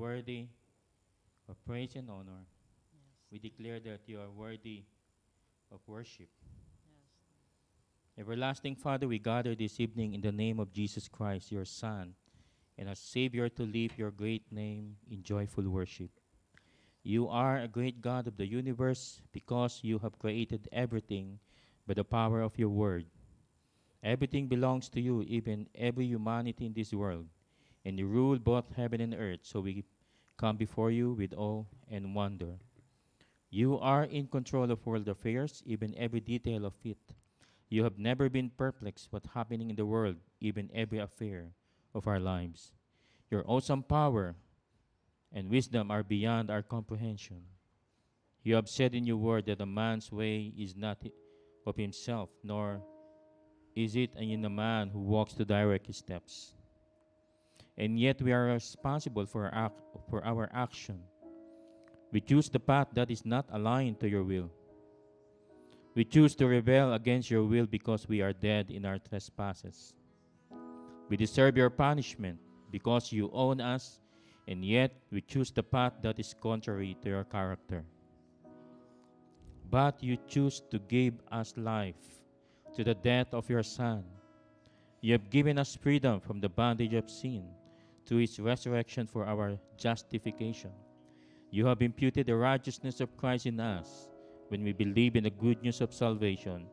worthy of praise and honor. Yes. We declare that you are worthy of worship. Yes. Everlasting Father, we gather this evening in the name of Jesus Christ, your Son, and our Savior, to lift your great name in joyful worship. You are a great God of the universe because you have created everything by the power of your word. Everything belongs to you, even every humanity in this world, and you rule both heaven and earth, so we come before you with awe and wonder. You are in control of world affairs, even every detail of it. You have never been perplexed what's happening in the world, even every affair of our lives. Your awesome power and wisdom are beyond our comprehension. You have said in your word that a man's way is not of himself, nor is it in a man who walks to direct his steps. And yet we are responsible for our action. We choose the path that is not aligned to your will. We choose to rebel against your will because we are dead in our trespasses. We deserve your punishment because you own us, and yet we choose the path that is contrary to your character. But you choose to give us life to the death of your Son. You have given us freedom from the bondage of sin to his resurrection for our justification. You have imputed the righteousness of Christ in us when we believe in the good news of salvation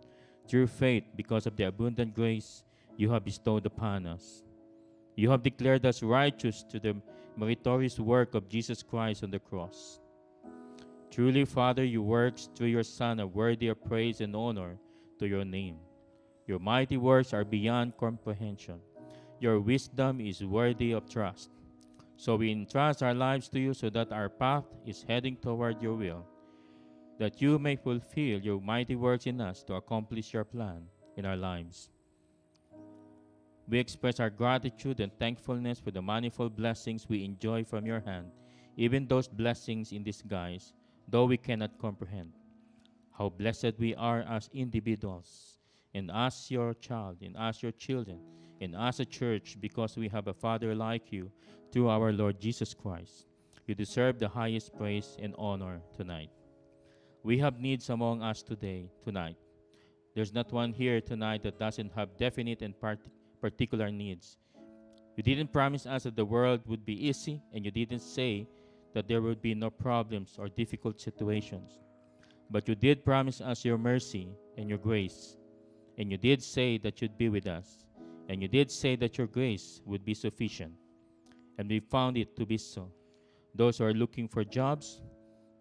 through faith because of the abundant grace you have bestowed upon us. You have declared us righteous to the meritorious work of Jesus Christ on the cross. Truly, Father, your works through your Son are worthy of praise and honor to your name. Your mighty works are beyond comprehension. Your wisdom is worthy of trust. So we entrust our lives to you so that our path is heading toward your will, that you may fulfill your mighty works in us to accomplish your plan in our lives. We express our gratitude and thankfulness for the manifold blessings we enjoy from your hand, even those blessings in disguise, though we cannot comprehend. How blessed we are as individuals, and as your child, and as your children, and as a church, because we have a Father like you through our Lord Jesus Christ. You deserve the highest praise and honor tonight. We have needs among us tonight. There's not one here tonight that doesn't have definite and particular needs. You didn't promise us that the world would be easy, and you didn't say that there would be no problems or difficult situations. But you did promise us your mercy and your grace. And you did say that you'd be with us. And you did say that your grace would be sufficient. And we found it to be so. Those who are looking for jobs,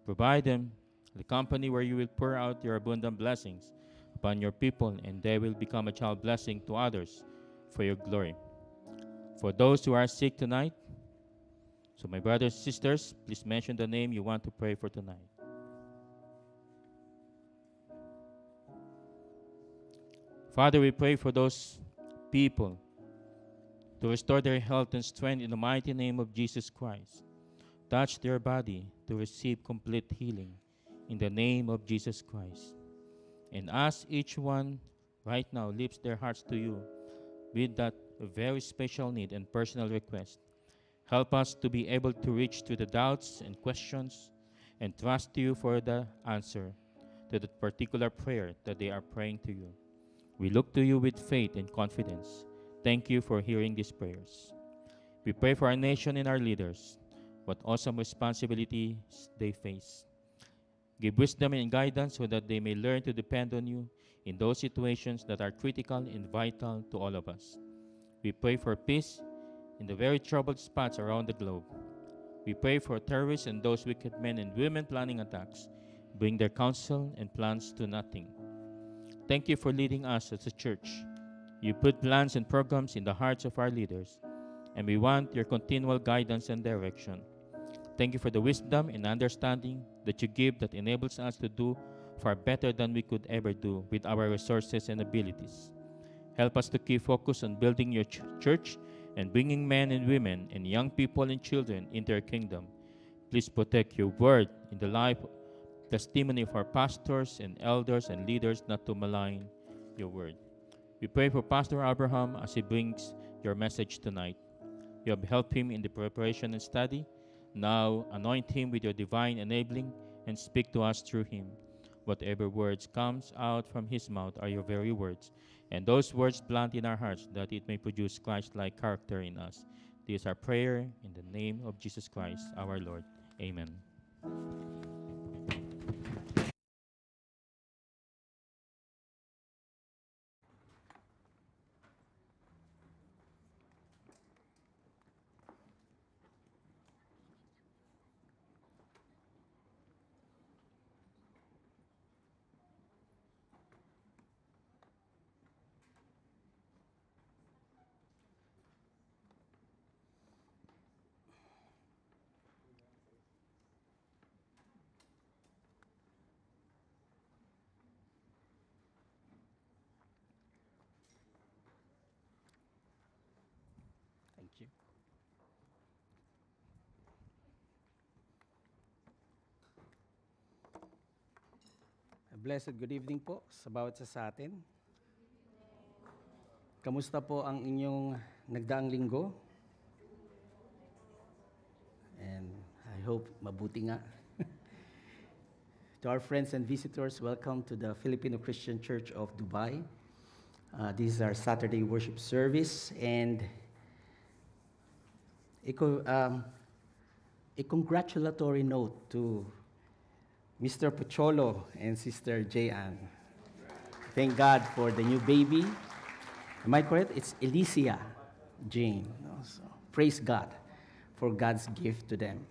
provide them the company where you will pour out your abundant blessings upon your people, and they will become a child blessing to others for your glory. For those who are sick tonight, so my brothers and sisters, please mention the name you want to pray for tonight. Father, we pray for those people to restore their health and strength in the mighty name of Jesus Christ. Touch their body to receive complete healing in the name of Jesus Christ. And as each one right now lifts their hearts to you with that very special need and personal request, help us to be able to reach to the doubts and questions and trust you for the answer to that particular prayer that they are praying to you. We look to you with faith and confidence. Thank you for hearing these prayers. We pray for our nation and our leaders, what awesome responsibilities they face. Give wisdom and guidance so that they may learn to depend on you in those situations that are critical and vital to all of us. We pray for peace in the very troubled spots around the globe. We pray for terrorists and those wicked men and women planning attacks. Bring their counsel and plans to nothing. Thank you for leading us as a church. You put plans and programs in the hearts of our leaders, and we want your continual guidance and direction. Thank you for the wisdom and understanding that you give that enables us to do far better than we could ever do with our resources and abilities. Help us to keep focused on building your church and bringing men and women and young people and children into your kingdom. Please protect your word in the life testimony of our pastors and elders and leaders not to malign your word. We pray for Pastor Abraham as he brings your message tonight. You have helped him in the preparation and study. Now anoint him with your divine enabling and speak to us through him. Whatever words comes out from his mouth are your very words, and those words plant in our hearts that it may produce Christ-like character in us. This is our prayer in the name of Jesus Christ, our Lord. Amen. Thank you. A blessed good evening po sa bawat isa sa atin. Kamusta po ang inyong nagdaang linggo? And I hope mabuti nga. To our friends and visitors, welcome to the Filipino Christian Church of Dubai. This is our Saturday worship service, and a congratulatory note to Mr. Pocholo and Sister Jayan. Thank God for the new baby. Am I correct? It's Elysia Jane. So, praise God for God's gift to them.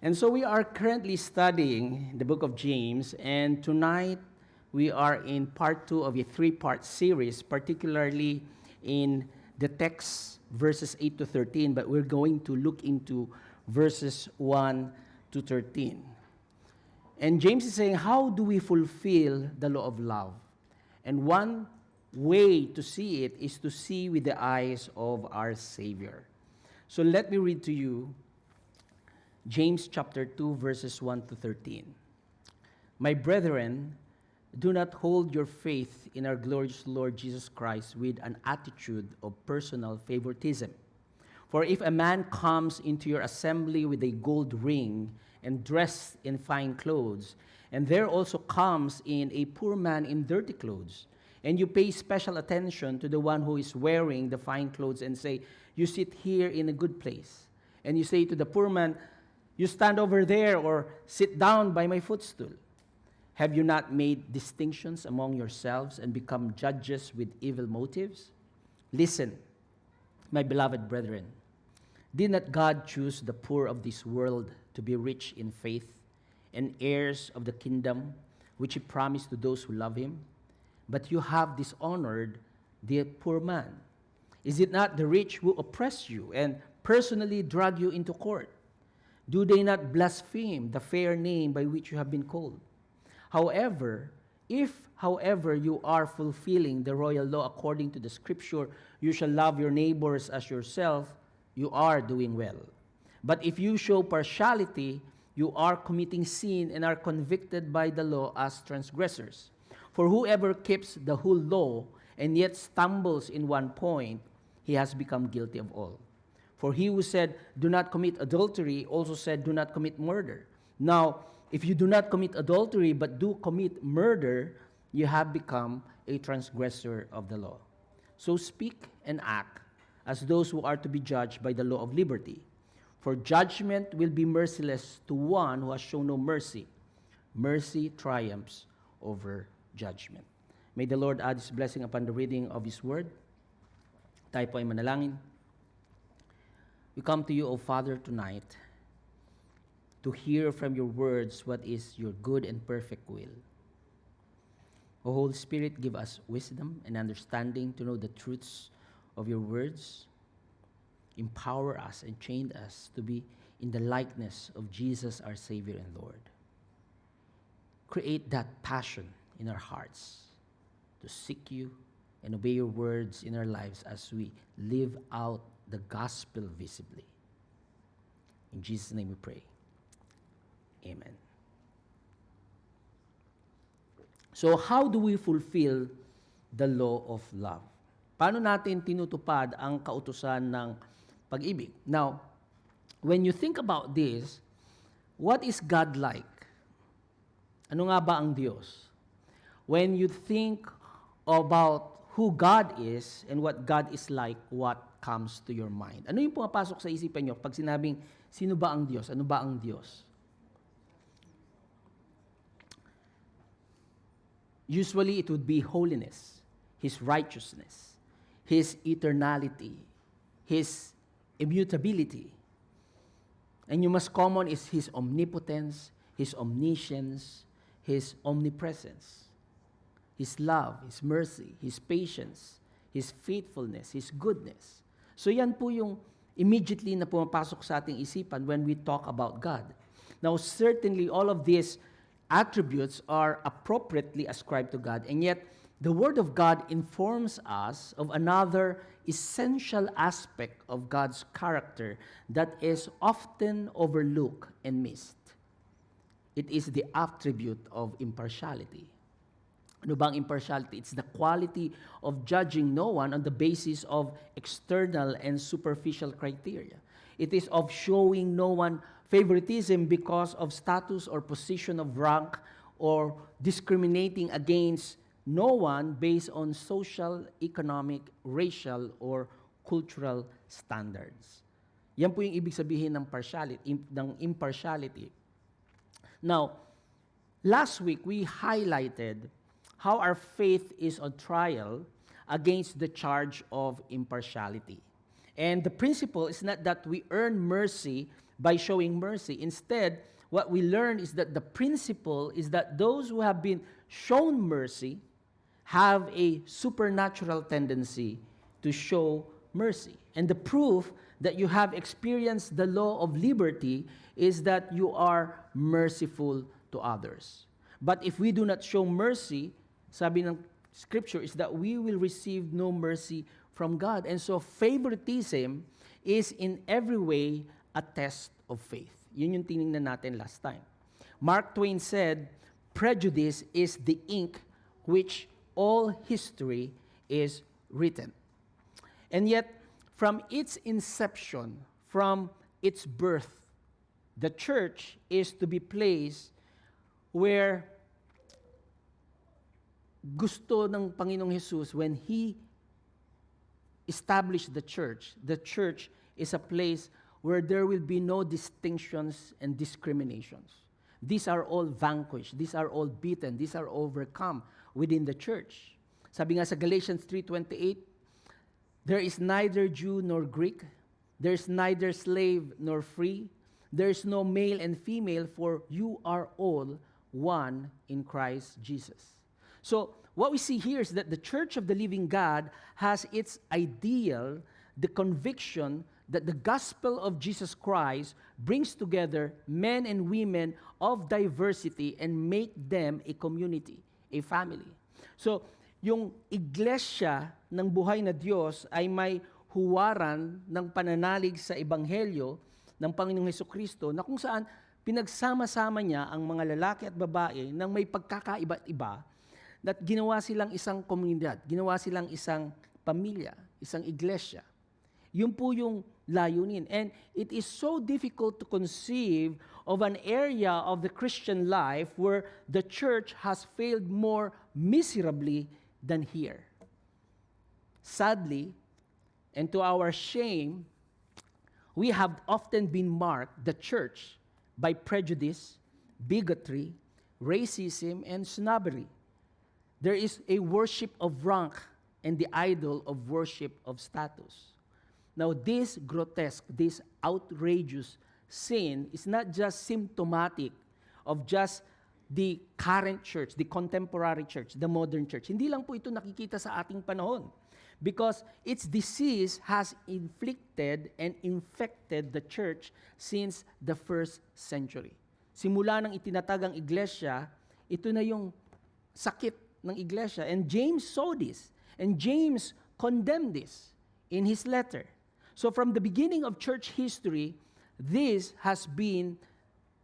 And so we are currently studying the book of James, and tonight we are in part 2 of a 3-part series, particularly in the text verses 8 to 13, but we're going to look into verses 1 to 13. And James is saying, how do we fulfill the law of love? And one way to see it is to see with the eyes of our Savior. So let me read to you James chapter 2, verses 1 to 13. My brethren, do not hold your faith in our glorious Lord Jesus Christ with an attitude of personal favoritism. For if a man comes into your assembly with a gold ring and dressed in fine clothes, and there also comes in a poor man in dirty clothes, and you pay special attention to the one who is wearing the fine clothes and say, you sit here in a good place, and you say to the poor man, you stand over there or sit down by my footstool. Have you not made distinctions among yourselves and become judges with evil motives? Listen, my beloved brethren, did not God choose the poor of this world to be rich in faith and heirs of the kingdom which he promised to those who love him? But you have dishonored the poor man. Is it not the rich who oppress you and personally drag you into court? Do they not blaspheme the fair name by which you have been called? However, if, however, you are fulfilling the royal law according to the scripture, you shall love your neighbors as yourself, you are doing well. But if you show partiality, you are committing sin and are convicted by the law as transgressors. For whoever keeps the whole law and yet stumbles in one point, he has become guilty of all. For he who said, do not commit adultery, also said, do not commit murder. Now, if you do not commit adultery but do commit murder, you have become a transgressor of the law. So speak and act as those who are to be judged by the law of liberty. For judgment will be merciless to one who has shown no mercy. Mercy triumphs over judgment. May the Lord add His blessing upon the reading of His word. Tayo po ay manalangin. We come to you, O Father, tonight to hear from your words what is your good and perfect will. O Holy Spirit, give us wisdom and understanding to know the truths of your words. Empower us and change us to be in the likeness of Jesus, our Savior and Lord. Create that passion in our hearts to seek you and obey your words in our lives as we live out the gospel visibly. In Jesus' name we pray. Amen. So how do we fulfill the law of love? Paano natin tinutupad ang kautusan ng pag-ibig? Now, when you think about this, what is God like? Ano nga ba ang Diyos? When you think about who God is and what God is like, what comes to your mind? Ano yung pumapasok sa isipan nyo pag sinabing, sino ba ang Diyos? Ano ba ang Diyos? Usually, it would be holiness, His righteousness, His eternality, His immutability. And yung most common is His omnipotence, His omniscience, His omnipresence, His love, His mercy, His patience, His faithfulness, His goodness. So yan po yung immediately na pumapasok sa ating isipan when we talk about God. Now, certainly all of these attributes are appropriately ascribed to God, and yet the Word of God informs us of another essential aspect of God's character that is often overlooked and missed. It is the attribute of impartiality. Ano bang impartiality? It's the quality of judging no one on the basis of external and superficial criteria. It is of showing no one favoritism because of status or position of rank, or discriminating against no one based on social, economic, racial, or cultural standards. Yan po yung ibig sabihin ng impartiality. Now, last week we highlighted how our faith is on trial against the charge of impartiality. And the principle is not that we earn mercy by showing mercy. Instead, what we learn is that the principle is that those who have been shown mercy have a supernatural tendency to show mercy. And the proof that you have experienced the law of liberty is that you are merciful to others. But if we do not show mercy, sabi ng Scripture is that we will receive no mercy from God. And so favoritism is in every way a test of faith. Yun yung tinignan natin last time. Mark Twain said, prejudice is the ink which all history is written. And yet, from its inception, from its birth, the church is to be placed where gusto ng Panginoong Jesus when He established the church is a place where there will be no distinctions and discriminations. These are all vanquished. These are all beaten. These are overcome within the church. Sabi nga sa Galatians 3:28, there is neither Jew nor Greek, there is neither slave nor free, there is no male and female, for you are all one in Christ Jesus. So, what we see here is that the Church of the Living God has its ideal, the conviction that the gospel of Jesus Christ brings together men and women of diversity and make them a community, a family. So, yung iglesia ng buhay na Diyos ay may huwaran ng pananalig sa Ebanghelyo ng Panginoong Hesukristo na kung saan pinagsama-sama niya ang mga lalaki at babae nang may pagkakaiba't iba, at ginawa silang isang komunidad, ginawa silang isang pamilya, isang iglesia. Yun po yung layunin. And it is so difficult to conceive of an area of the Christian life where the church has failed more miserably than here. Sadly, and to our shame, we have often been marked, the church, by prejudice, bigotry, racism, and snobbery. There is a worship of rank and the idol of worship of status. Now, this grotesque, this outrageous sin is not just symptomatic of just the current church, the contemporary church, the modern church. Hindi lang po ito nakikita sa ating panahon. Because its disease has inflicted and infected the church since the first century. Simula nang itinatag ang iglesia, ito na yung sakit ng iglesia. And James saw this. And James condemned this in his letter. So from the beginning of church history, this has been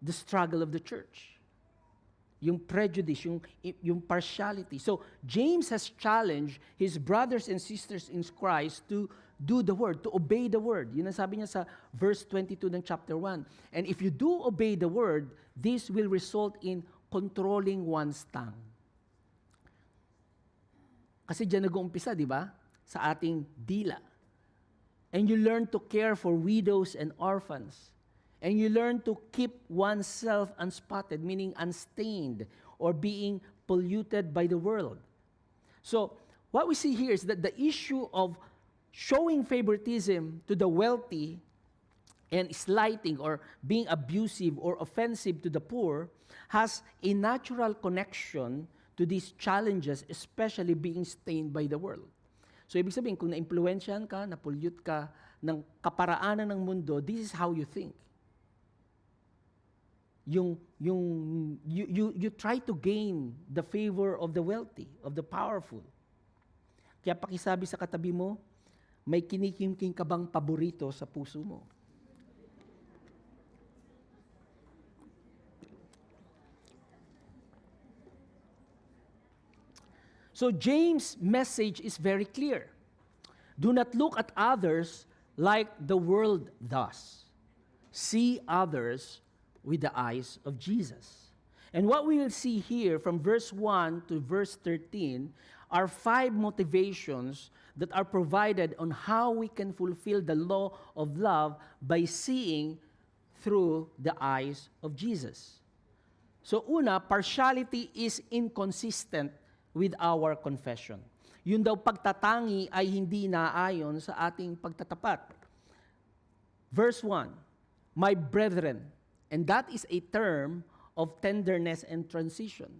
the struggle of the church. Yung prejudice, yung partiality. So James has challenged his brothers and sisters in Christ to do the word, to obey the word. Yun ang sabi niya sa verse 22 ng chapter 1. And if you do obey the word, this will result in controlling one's tongue. Kasi diyan nag-uumpisa, di ba? Sa ating dila. And you learn to care for widows and orphans. And you learn to keep oneself unspotted, meaning unstained, or being polluted by the world. So, what we see here is that the issue of showing favoritism to the wealthy and slighting or being abusive or offensive to the poor has a natural connection to these challenges, especially being stained by the world. So, ibig sabihin, kung na-impluensyahan ka, na-pollute ka ng kaparaanan ng mundo, this is how you think. You try to gain the favor of the wealthy, of the powerful. Kaya pakisabi sa katabi mo, may kinikimking ka bang paborito sa puso mo? So James' message is very clear. Do not look at others like the world does. See others with the eyes of Jesus. And what we will see here from verse 1 to verse 13 are 5 motivations that are provided on how we can fulfill the law of love by seeing through the eyes of Jesus. So una, partiality is inconsistent with our confession. Yun daw pagtatangi ay hindi naayon sa ating pagtatapat. Verse 1, my brethren, and that is a term of tenderness and transition.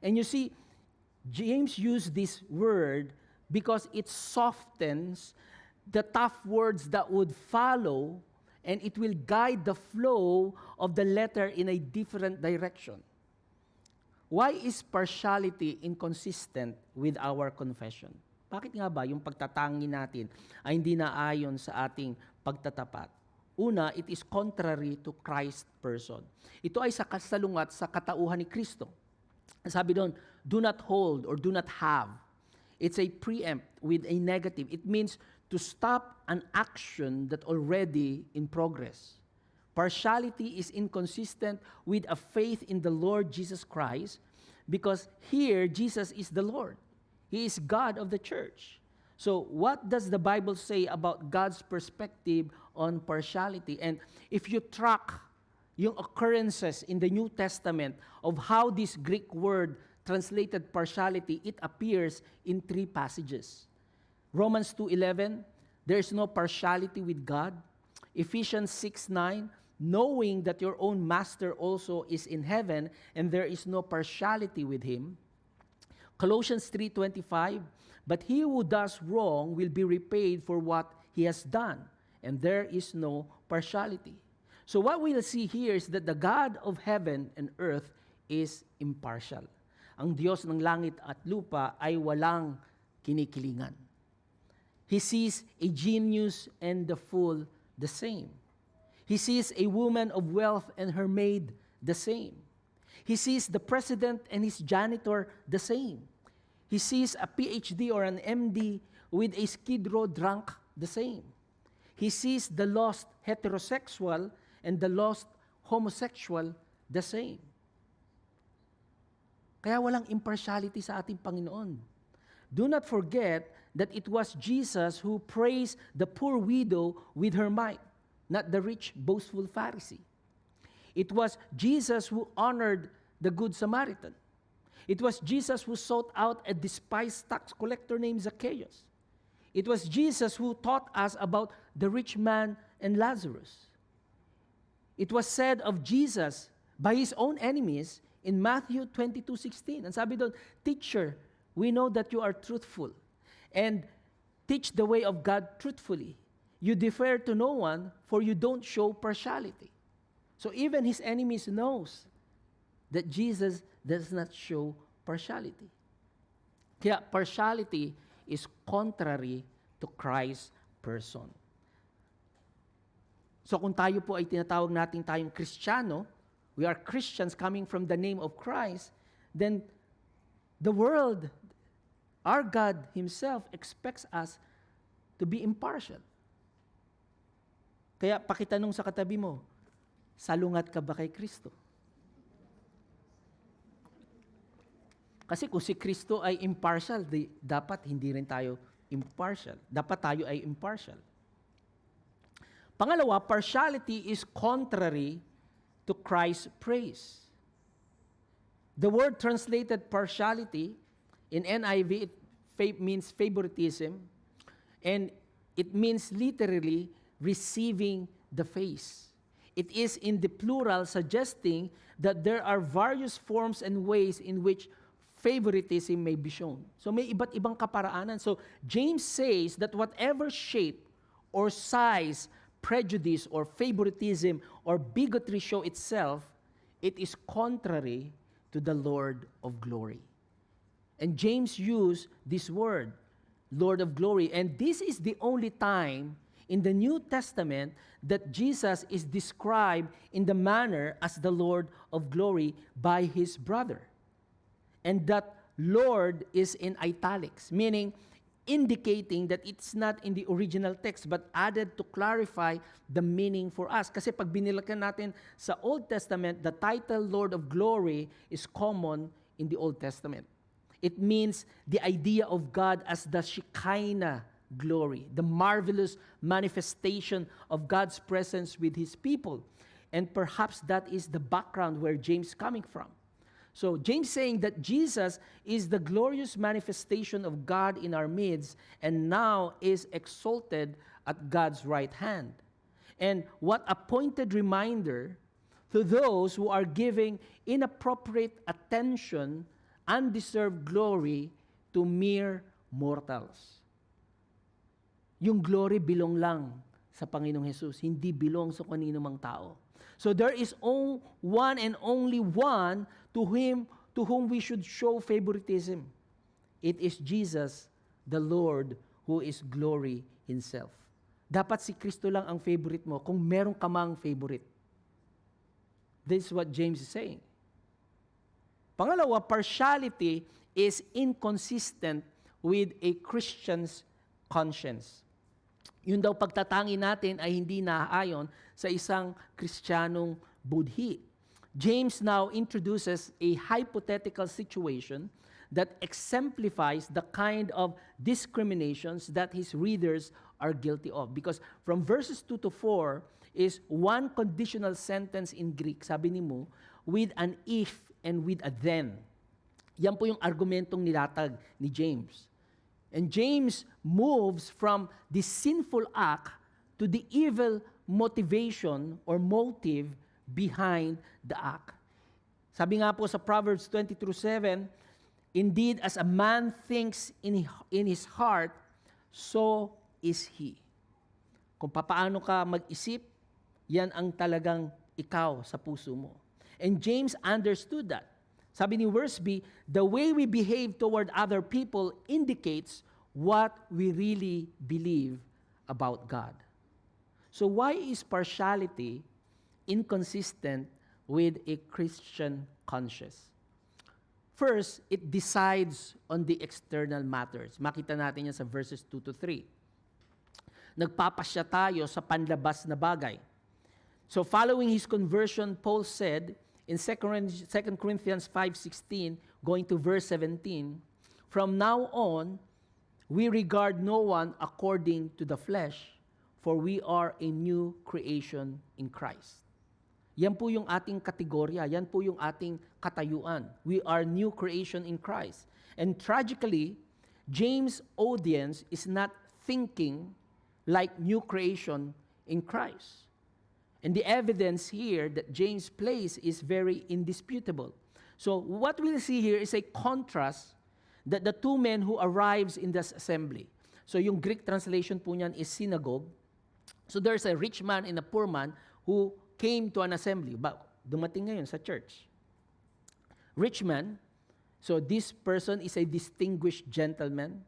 And you see, James used this word because it softens the tough words that would follow, and it will guide the flow of the letter in a different direction. Why is partiality inconsistent with our confession? Bakit nga ba yung pagtatangi natin ay hindi naayon sa ating pagtatapat? Una, it is contrary to Christ's person. Ito ay sa kasalungat sa katauhan ni Kristo. Sabi doon, do not hold or do not have. It's a preempt with a negative. It means to stop an action that already in progress. Partiality is inconsistent with a faith in the Lord Jesus Christ because here Jesus is the Lord. He is God of the church. So what does the Bible say about God's perspective on partiality? And if you track yung occurrences in the New Testament of how this Greek word translated partiality, it appears in 3 passages. Romans 2:11, there is no partiality with God. Ephesians 6:9, knowing that your own master also is in heaven and there is no partiality with him. Colossians 3:25, but he who does wrong will be repaid for what he has done, and there is no partiality. So what we'll see here is that the God of heaven and earth is impartial. Ang Diyos ng langit at lupa ay walang kinikilingan. He sees a genius and the fool the same. He sees a woman of wealth and her maid the same. He sees the president and his janitor the same. He sees a PhD or an MD with a Skid Row drunk the same. He sees the lost heterosexual and the lost homosexual the same. Kaya walang impartiality sa ating Panginoon. Do not forget that it was Jesus who praised the poor widow with her mite, not the rich, boastful Pharisee. It was Jesus who honored the Good Samaritan. It was Jesus who sought out a despised tax collector named Zacchaeus. It was Jesus who taught us about the rich man and Lazarus. It was said of Jesus by his own enemies in Matthew 22:16. And sabi doon, teacher, we know that you are truthful and teach the way of God truthfully. You defer to no one, for you don't show partiality. So even his enemies knows that Jesus does not show partiality. Kaya partiality is contrary to Christ's person. So kung tayo po ay tinatawag natin tayong Kristiyano, we are Christians coming from the name of Christ, then the world, our God Himself expects us to be impartial. Kaya pakitanong sa katabi mo, salungat ka ba kay Kristo? Kasi kung si Kristo ay impartial, dapat hindi rin tayo impartial. Dapat tayo ay impartial. Pangalawa, partiality is contrary to Christ's praise. The word translated partiality in NIV, it means favoritism, and it means literally receiving the face. It is in the plural, suggesting that there are various forms and ways in which favoritism may be shown. So may iba't ibang kaparaanan. So James says that whatever shape or size prejudice or favoritism or bigotry show itself, it is contrary to the Lord of glory. And James used this word, Lord of glory. And this is the only time in the New Testament that Jesus is described in the manner as the Lord of glory by his brother. And that Lord is in italics, meaning indicating that it's not in the original text but added to clarify the meaning for us. Kasi pag binilikan natin sa Old Testament, the title Lord of Glory is common in the Old Testament. It means the idea of God as the Shekinah glory, the marvelous manifestation of God's presence with his people. And perhaps that is the background where James is coming from. So James saying that Jesus is the glorious manifestation of God in our midst and now is exalted at God's right hand. And what a pointed reminder to those who are giving inappropriate attention, undeserved glory to mere mortals. Yung glory belong lang sa Panginoong Jesus, hindi belong sa kanino mang tao. So there is one and only one to whom we should show favoritism. It is Jesus, the Lord, who is glory himself. Dapat si Kristo lang ang favorite mo kung meron ka mang favorite. This is what James is saying. Pangalawa, partiality is inconsistent with a Christian's conscience. Yun daw pagtatangi natin ay hindi naaayon sa isang Kristiyanong budhi. James now introduces a hypothetical situation that exemplifies the kind of discriminations that his readers are guilty of. Because from verses 2 to 4 is one conditional sentence in Greek, sabi ni mo, with an if and with a then. Yan po yung argumentong nilatag ni James. And James moves from the sinful act to the evil motivation or motive behind the act. Sabi nga po sa Proverbs 20:7, indeed, as a man thinks in his heart, so is he. Kung papaano ka mag-isip, yan ang talagang ikaw sa puso mo. And James understood that. Sabi ni Worsby, the way we behave toward other people indicates what we really believe about God. So why is partiality inconsistent with a Christian conscience? First, it decides on the external matters. Makita natin yan sa verses 2 to 3. Nagpapasya tayo sa panlabas na bagay. So following his conversion, Paul said in 2 Corinthians 5:16, going to verse 17, from now on, we regard no one according to the flesh, for we are a new creation in Christ. Yan po yung ating kategorya, yan po yung ating katayuan. We are new creation in Christ. And tragically, James' audience is not thinking like new creation in Christ. And the evidence here that James plays is very indisputable. So what we'll see here is a contrast that the two men who arrives in this assembly. So yung Greek translation po niyan is synagogue. So there's a rich man and a poor man who came to an assembly. Dumating ngayon sa church. Rich man, so this person is a distinguished gentleman.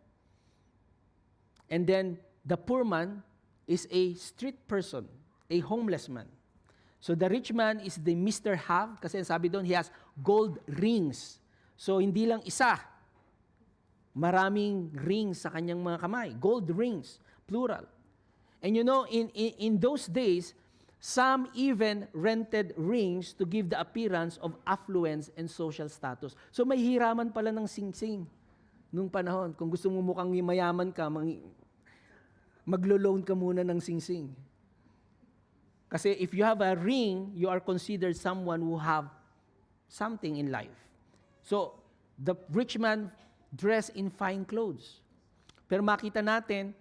And then the poor man is a street person, a homeless man. So the rich man is the Mr. Have, kasi sabi doon, he has gold rings. So hindi lang isa, maraming rings sa kanyang mga kamay, gold rings. Plural. And you know, in those days, some even rented rings to give the appearance of affluence and social status. So may hiraman pala ng singsing nung panahon. Kung gusto mo mukhang mayaman ka, maglo-loan ka muna ng singsing. Kasi if you have a ring, you are considered someone who have something in life. So, the rich man dressed in fine clothes. Pero makita natin,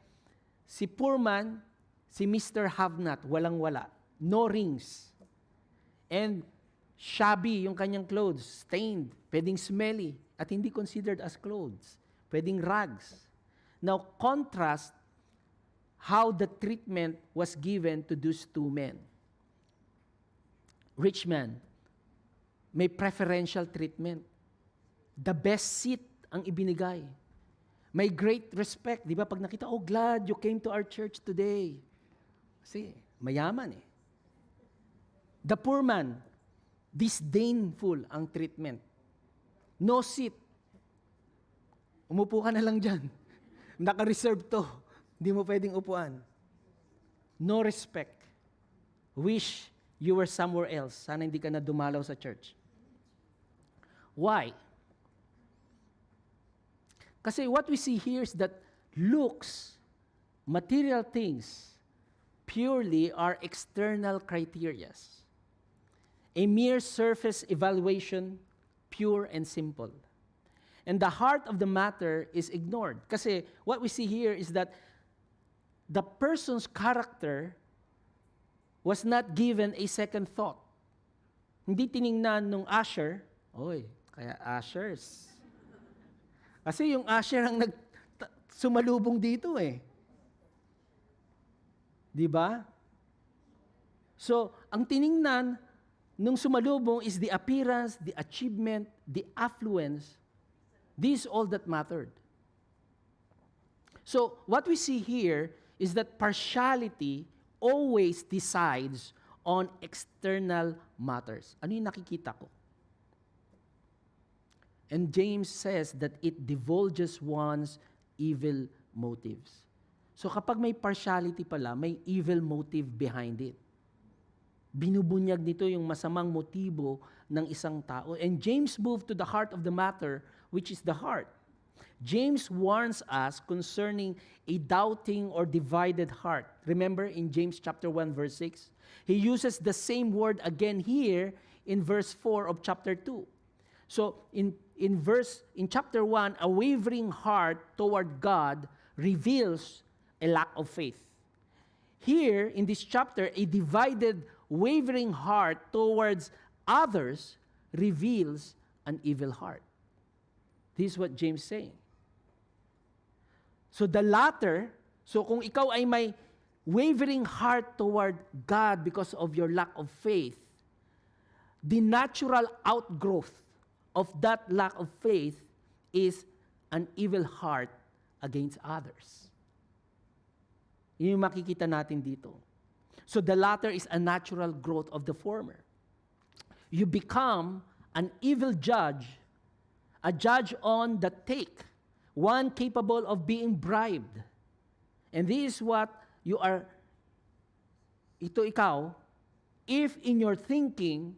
si poor man, si Mr. Have-Not, walang-wala. No rings. And shabby yung kanyang clothes, stained, pwedeng smelly, at hindi considered as clothes. Pwedeng rags. Now, contrast how the treatment was given to those two men. Rich man, may preferential treatment. The best seat ang ibinigay. May great respect. Di ba? Pag nakita, oh, glad you came to our church today. Kasi mayaman eh. The poor man, disdainful ang treatment. No seat. Umupo ka na lang dyan. Naka-reserve to. Hindi mo pwedeng upuan. No respect. Wish you were somewhere else. Sana hindi ka na dumalaw sa church. Why? Kasi what we see here is that looks, material things, purely are external criterias. A mere surface evaluation, pure and simple. And the heart of the matter is ignored. Kasi what we see here is that the person's character was not given a second thought. Hindi tiningnan nung usher, oy, kaya ushers. Kasi yung usher ang sumalubong dito eh. Di ba? So, ang tiningnan nung sumalubong is the appearance, the achievement, the affluence. This is all that mattered. So, what we see here is that partiality always decides on external matters. Ano yung nakikita ko? And James says that it divulges one's evil motives. So kapag may partiality pala, may evil motive behind it. Binubunyag nito yung masamang motibo ng isang tao. And James moved to the heart of the matter, which is the heart. James warns us concerning a doubting or divided heart. Remember in James chapter 1 verse 6? He uses the same word again here in verse 4 of chapter 2. So in chapter 1, a wavering heart toward God reveals a lack of faith. Here in this chapter, a divided, wavering heart towards others reveals an evil heart. This is what James is saying. So the latter, so kung ikaw ay may wavering heart toward God because of your lack of faith, the natural outgrowth of that lack of faith is an evil heart against others. Yun yung makikita natin dito. So the latter is a natural growth of the former. You become an evil judge, a judge on the take, one capable of being bribed. And this is what you are, ikaw, if in your thinking,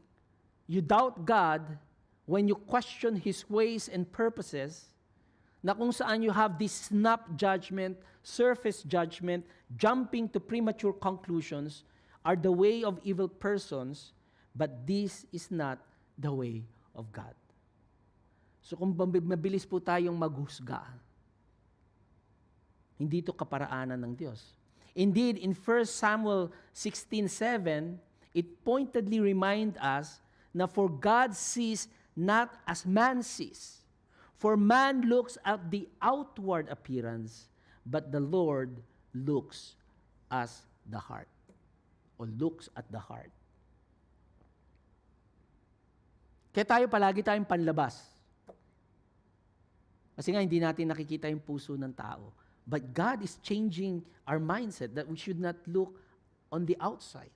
you doubt God, when you question His ways and purposes, na kung saan you have this snap judgment, surface judgment, jumping to premature conclusions, are the way of evil persons, but this is not the way of God. So kung mabilis po tayong maghusga, hindi ito kaparaanan ng Diyos. Indeed, in 1 Samuel 16:7, it pointedly reminds us na for God sees not as man sees. For man looks at the outward appearance, but the Lord looks as the heart, or looks at the heart. Kaya tayo palagi tayong panlabas. Kasi nga hindi natin nakikita yung puso ng tao. But God is changing our mindset that we should not look on the outside.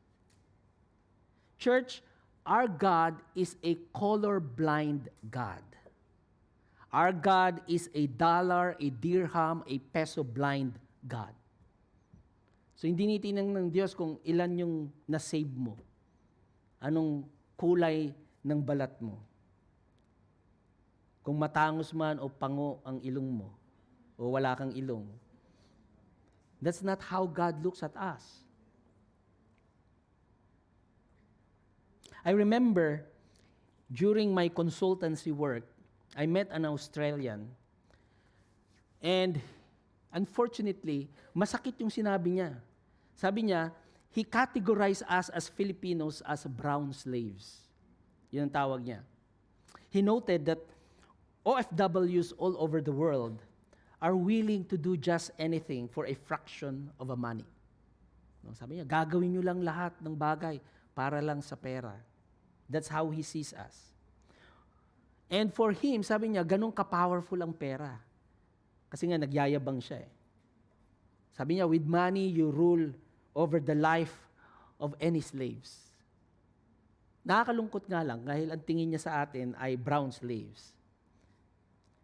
Church, our God is a color-blind God. Our God is a dollar, a dirham, a peso-blind God. So hindi tinitingnan ng Diyos kung ilan yung na-save mo. Anong kulay ng balat mo. Kung matangos man o pango ang ilong mo, o wala kang ilong. That's not how God looks at us. I remember, during my consultancy work, I met an Australian, and unfortunately, masakit yung sinabi niya. Sabi niya, he categorized us as Filipinos as brown slaves. Yun ang tawag niya. He noted that OFWs all over the world are willing to do just anything for a fraction of a money. No, sabi niya, gagawin niyo lang lahat ng bagay para lang sa pera. That's how he sees us. And for him, sabi niya, ganun ka-powerful ang pera. Kasi nga, nagyayabang siya eh. Sabi niya, with money, you rule over the life of any slaves. Nakakalungkot nga lang, dahil ang tingin niya sa atin ay brown slaves.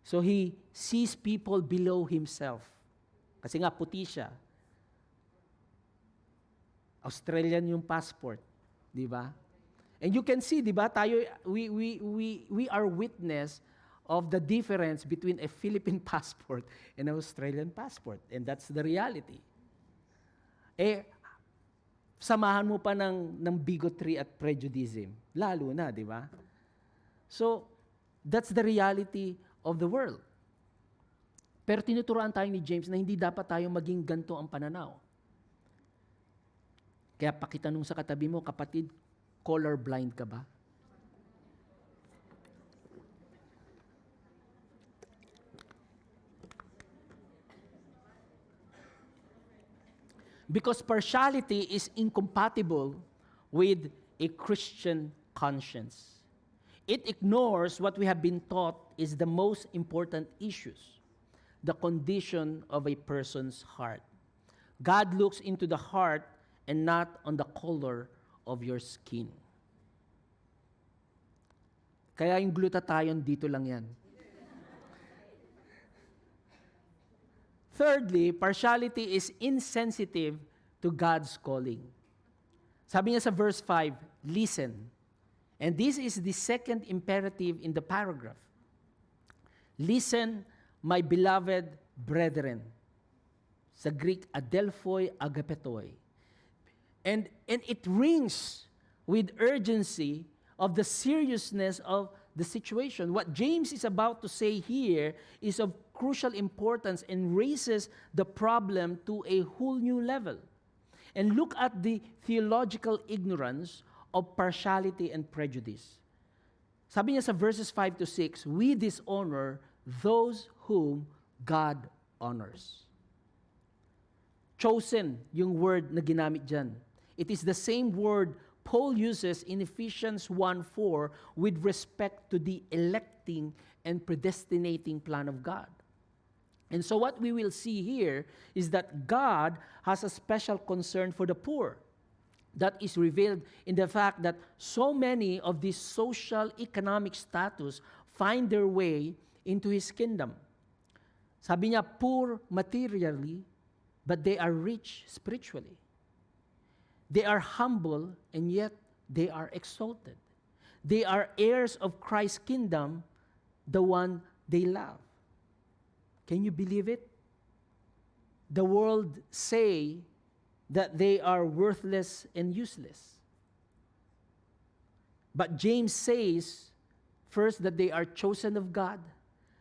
So he sees people below himself. Kasi nga, puti siya. Australian yung passport. Di ba? And you can see, di ba, tayo, we are witness of the difference between a Philippine passport and an Australian passport. And that's the reality. Eh, samahan mo pa ng bigotry at prejudice. Lalo na, di ba? So, that's the reality of the world. Pero tinuturuan tayo ni James na hindi dapat tayo maging ganito ang pananaw. Kaya pakitanong sa katabi mo, kapatid, colorblind ka ba? Because partiality is incompatible with a Christian conscience. It ignores what we have been taught is the most important issues, the condition of a person's heart. God looks into the heart and not on the color of your skin. Kaya yung glutathione dito lang yan. Thirdly, partiality is insensitive to God's calling. Sabi niya sa verse 5, listen. And this is the second imperative in the paragraph. Listen, my beloved brethren. Sa Greek, adelphoi agapetoi. And it rings with urgency of the seriousness of the situation. What James is about to say here is of crucial importance and raises the problem to a whole new level. And look at the theological ignorance of partiality and prejudice. Sabi niya sa verses 5 to 6, we dishonor those whom God honors. Chosen, yung word na ginamit dyan. It is the same word Paul uses in Ephesians 1:4 with respect to the electing and predestinating plan of God. And so what we will see here is that God has a special concern for the poor. That is revealed in the fact that so many of these social economic status find their way into His kingdom. Sabi niya, poor materially, but they are rich spiritually. They are humble, and yet they are exalted. They are heirs of Christ's kingdom, the one they love. Can you believe it? The world say that they are worthless and useless. But James says, first, that they are chosen of God,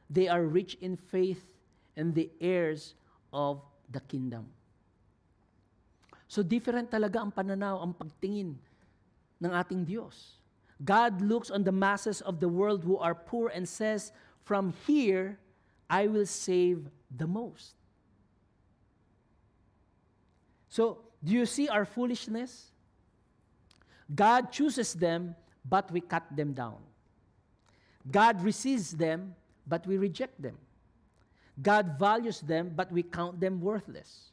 they are rich in faith, and the heirs of the kingdom. So different talaga ang pananaw, ang pagtingin ng ating Diyos. God looks on the masses of the world who are poor and says, from here, I will save the most. So, do you see our foolishness? God chooses them, but we cut them down. God receives them, but we reject them. God values them, but we count them worthless.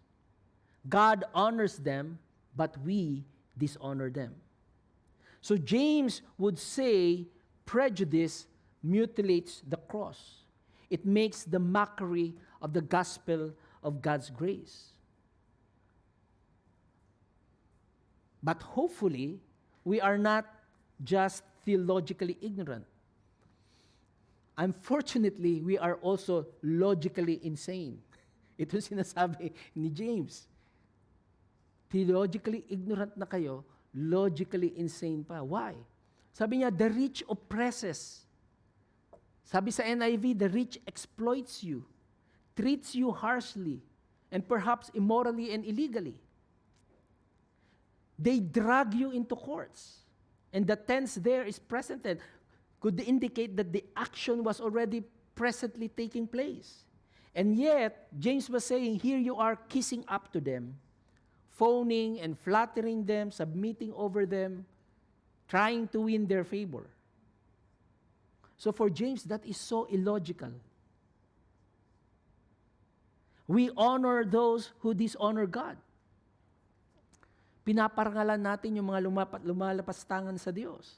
God honors them, but we dishonor them. So James would say prejudice mutilates the cross. It makes the mockery of the gospel of God's grace. But hopefully, we are not just theologically ignorant. Unfortunately, we are also logically insane. Ito sinasabi ni James. Theologically ignorant na kayo, logically insane pa. Why? Sabi niya, the rich oppresses. Sabi sa NIV, the rich exploits you, treats you harshly, and perhaps immorally and illegally. They drag you into courts. And the tense there is present tense. Could indicate that the action was already presently taking place. And yet, James was saying, here you are kissing up to them, phoning and flattering them, submitting over them, trying to win their favor. So for James, that is so illogical. We honor those who dishonor God. Pinaparangalan natin yung mga lumalapastangan sa Diyos.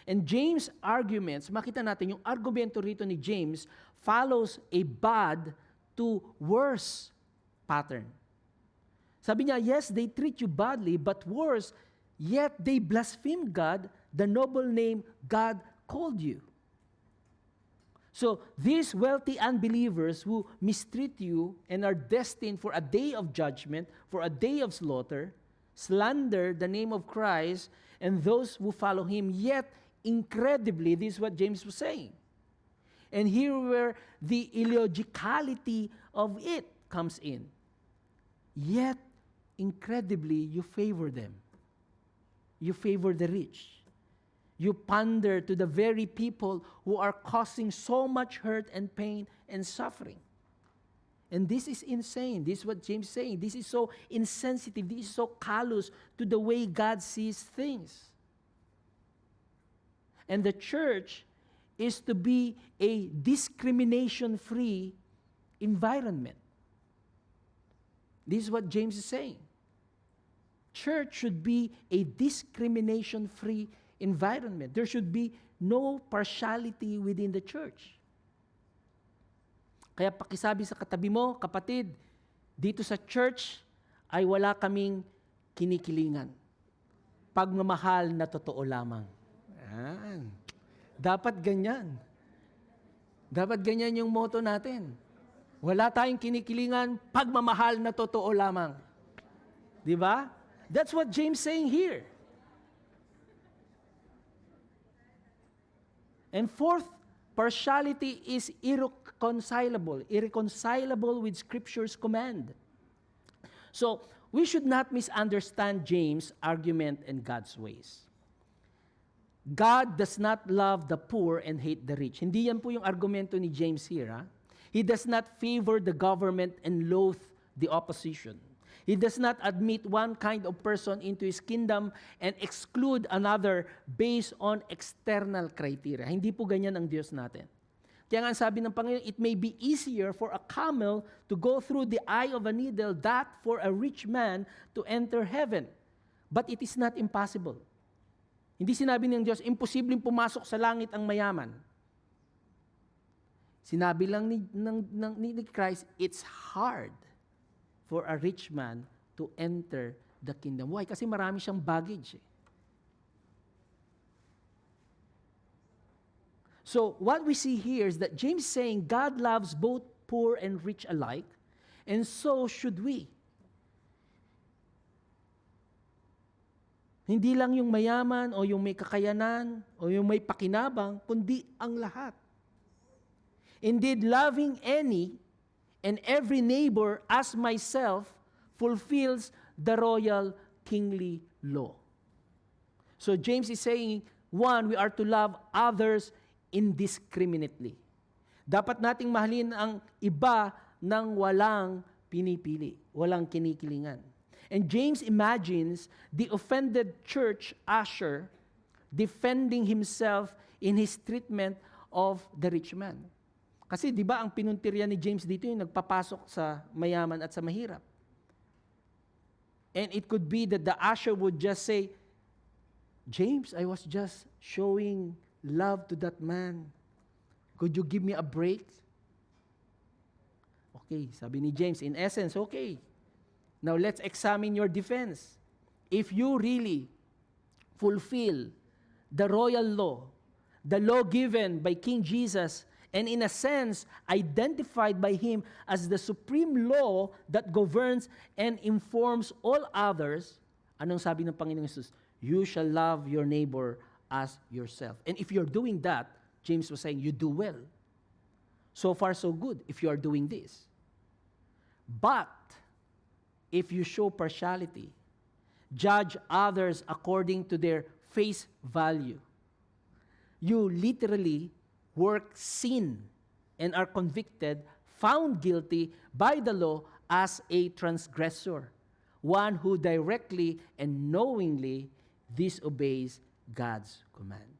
And James' arguments, makita natin yung argumento rito ni James follows a bad to worse pattern. Sabi niya, yes, they treat you badly, but worse, yet they blaspheme God, the noble name God called you. So these wealthy unbelievers who mistreat you and are destined for a day of judgment, for a day of slaughter, slander the name of Christ and those who follow him, yet incredibly, this is what James was saying. And here where the illogicality of it comes in. Yet, incredibly, you favor them. You favor the rich. You pander to the very people who are causing so much hurt and pain and suffering. And this is insane. This is what James is saying. This is so insensitive. This is so callous to the way God sees things. And the church is to be a discrimination-free environment. This is what James is saying. Church should be a discrimination-free environment. There should be no partiality within the church. Kaya pakisabi sa katabi mo, kapatid, dito sa church ay wala kaming kinikilingan. Pagmamahal na totoo lamang. Yan. Dapat ganyan. Dapat ganyan yung motto natin. Wala tayong kinikilingan, pagmamahal na totoo lamang. Di ba? That's what James saying here. And fourth, partiality is irreconcilable with Scripture's command. So, we should not misunderstand James' argument and God's ways. God does not love the poor and hate the rich. Hindi yan po yung argumento ni James here. Ha? He does not favor the government and loathe the opposition. He does not admit one kind of person into his kingdom and exclude another based on external criteria. Hindi po ganyan ang Diyos natin. Kaya nga sabi ng Panginoon, it may be easier for a camel to go through the eye of a needle than for a rich man to enter heaven. But it is not impossible. Hindi sinabi ng Diyos, imposibleng pumasok sa langit ang mayaman. Sinabi lang ni Christ, it's hard for a rich man to enter the kingdom. Why? Kasi marami siyang baggage. So, what we see here is that James saying God loves both poor and rich alike, and so should we. Hindi lang yung mayaman o yung may kakayanan o yung may pakinabang, kundi ang lahat. Indeed, loving any and every neighbor as myself fulfills the royal kingly law. So James is saying, one, we are to love others indiscriminately. Dapat nating mahalin ang iba nang walang pinipili, walang kinikilingan. And James imagines the offended church usher defending himself in his treatment of the rich man. Kasi di ba ang pinuntirya ni James dito yung nagpapasok sa mayaman at sa mahirap. And it could be that the usher would just say, James, I was just showing love to that man. Could you give me a break? Okay, sabi ni James, in essence, okay. Now let's examine your defense. if you really fulfill the royal law, the law given by King Jesus, and in a sense, identified by Him as the supreme law that governs and informs all others, anong sabi ng Panginoong Jesus? You shall love your neighbor as yourself. And if you're doing that, James was saying, you do well. So far, so good, if you are doing this. But, if you show partiality, judge others according to their face value, you literally work sin and are convicted, found guilty by the law as a transgressor, one who directly and knowingly disobeys God's command.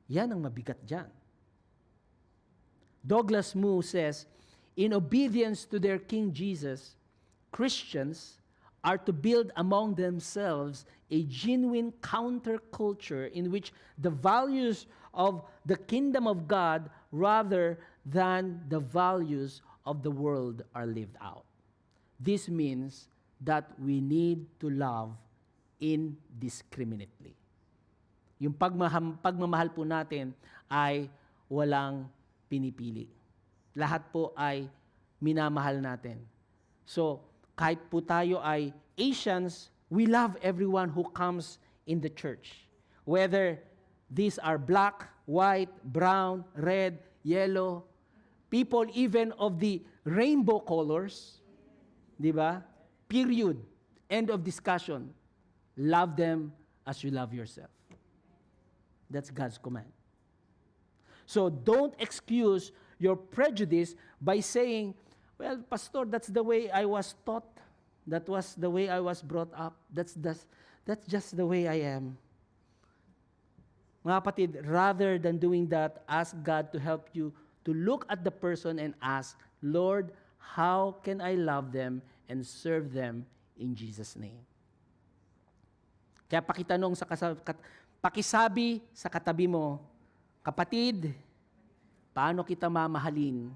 Yan ang mabigat dyan. Douglas Moo says, in obedience to their King Jesus, Christians are to build among themselves a genuine counterculture in which the values of the kingdom of God rather than the values of the world are lived out. This means that we need to love indiscriminately. Yung pagmamahal po natin ay walang pinipili. Lahat po ay minamahal natin. So, kahit po tayo ay Asians, we love everyone who comes in the church. Whether these are black, white, brown, red, yellow, people even of the rainbow colors, di ba? Period. End of discussion. Love them as you love yourself. That's God's command. So don't excuse your prejudice by saying, well, Pastor, that's the way I was taught. That was the way I was brought up. That's just the way I am. Mga kapatid, rather than doing that, ask God to help you to look at the person and ask, Lord, how can I love them and serve them in Jesus' name? Kaya pakitanong pakisabi sa katabi mo, kapatid, paano kita mamahalin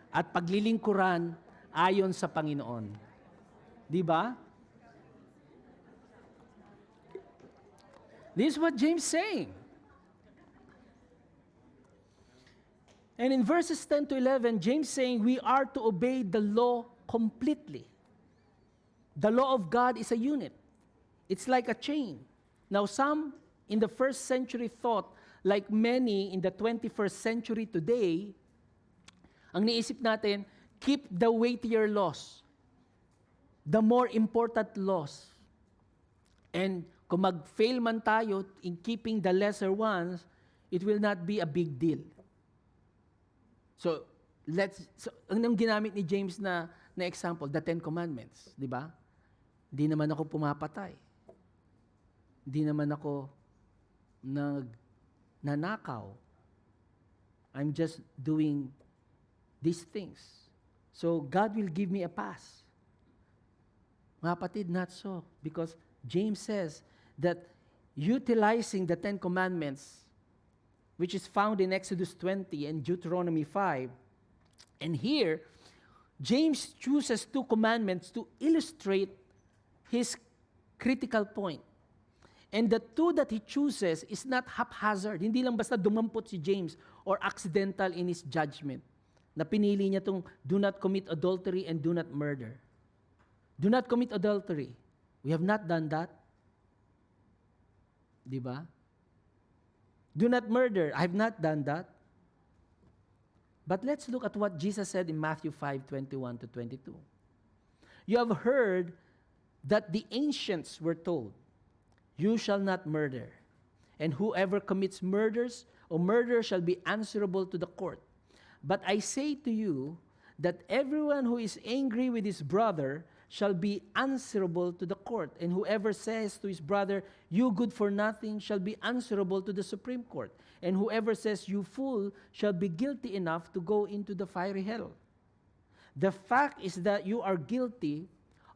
at paglilingkuran ayon sa Panginoon? Di ba? This is what James is saying. And in verses 10 to 11, James is saying we are to obey the law completely. The law of God is a unit. It's like a chain. Now, some in the first century thought, like many in the 21st century today, ang niisip natin, keep the weightier laws, the more important laws. And kung mag-fail man tayo in keeping the lesser ones, it will not be a big deal. So, anong ginamit ni James na example? The Ten Commandments, di ba? Di naman ako pumapatay. Di naman ako nanakaw. I'm just doing these things. So, God will give me a pass. Mga kapatid, not so. Because James says that utilizing the Ten Commandments, which is found in Exodus 20 and Deuteronomy 5, and here, James chooses two commandments to illustrate his critical point. And the two that he chooses is not haphazard. Hindi lang basta dumampot si James or accidental in his judgment. Na pinili niya itong do not commit adultery and do not murder. Do not commit adultery. We have not done that. Di ba? Do not murder. I have not done that. But let's look at what Jesus said in Matthew 5:21 to 22. You have heard that the ancients were told, you shall not murder, and whoever commits murder shall be answerable to the court. But I say to you that everyone who is angry with his brother shall be answerable to the court, and whoever says to his brother, you good for nothing, shall be answerable to the Supreme Court, and whoever says, you fool, shall be guilty enough to go into the fiery hell. The fact is that you are guilty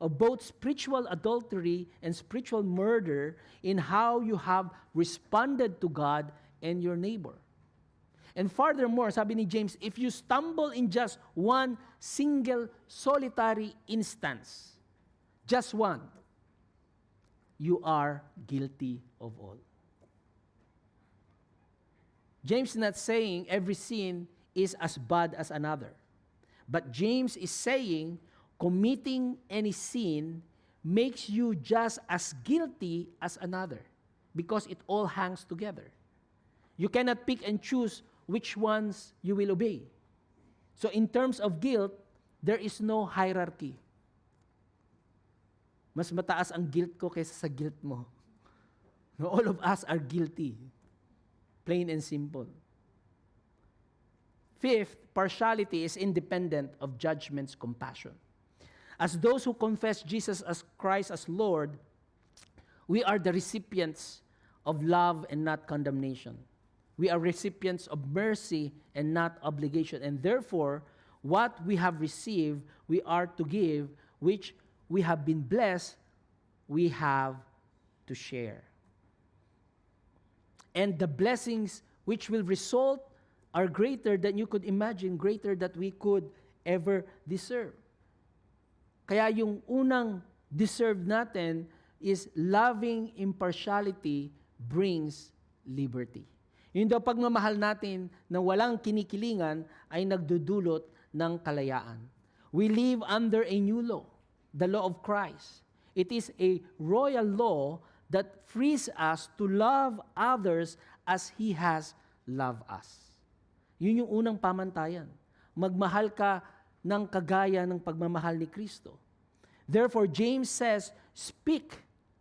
of both spiritual adultery and spiritual murder in how you have responded to God and your neighbor. And furthermore, sabi ni James, if you stumble in just one single solitary instance, just one, you are guilty of all. James is not saying every sin is as bad as another. But James is saying committing any sin makes you just as guilty as another because it all hangs together. You cannot pick and choose which ones you will obey. So in terms of guilt, there is no hierarchy. Mas mataas ang guilt ko kaysa sa guilt mo. No, all of us are guilty. Plain and simple. Fifth, partiality is independent of judgment's compassion. As those who confess Jesus as Christ as Lord, we are the recipients of love and not condemnation. We are recipients of mercy and not obligation. And therefore, what we have received, we are to give, which we have been blessed, we have to share. And the blessings which will result are greater than you could imagine, greater than we could ever deserve. Kaya yung unang deserve natin is loving impartiality brings liberty. Yung daw pagmamahal natin na walang kinikilingan ay nagdudulot ng kalayaan. We live under a new law, the law of Christ. It is a royal law that frees us to love others as He has loved us. Yun yung unang pamantayan. Magmahal ka ng kagaya ng pagmamahal ni Kristo. Therefore, James says, speak,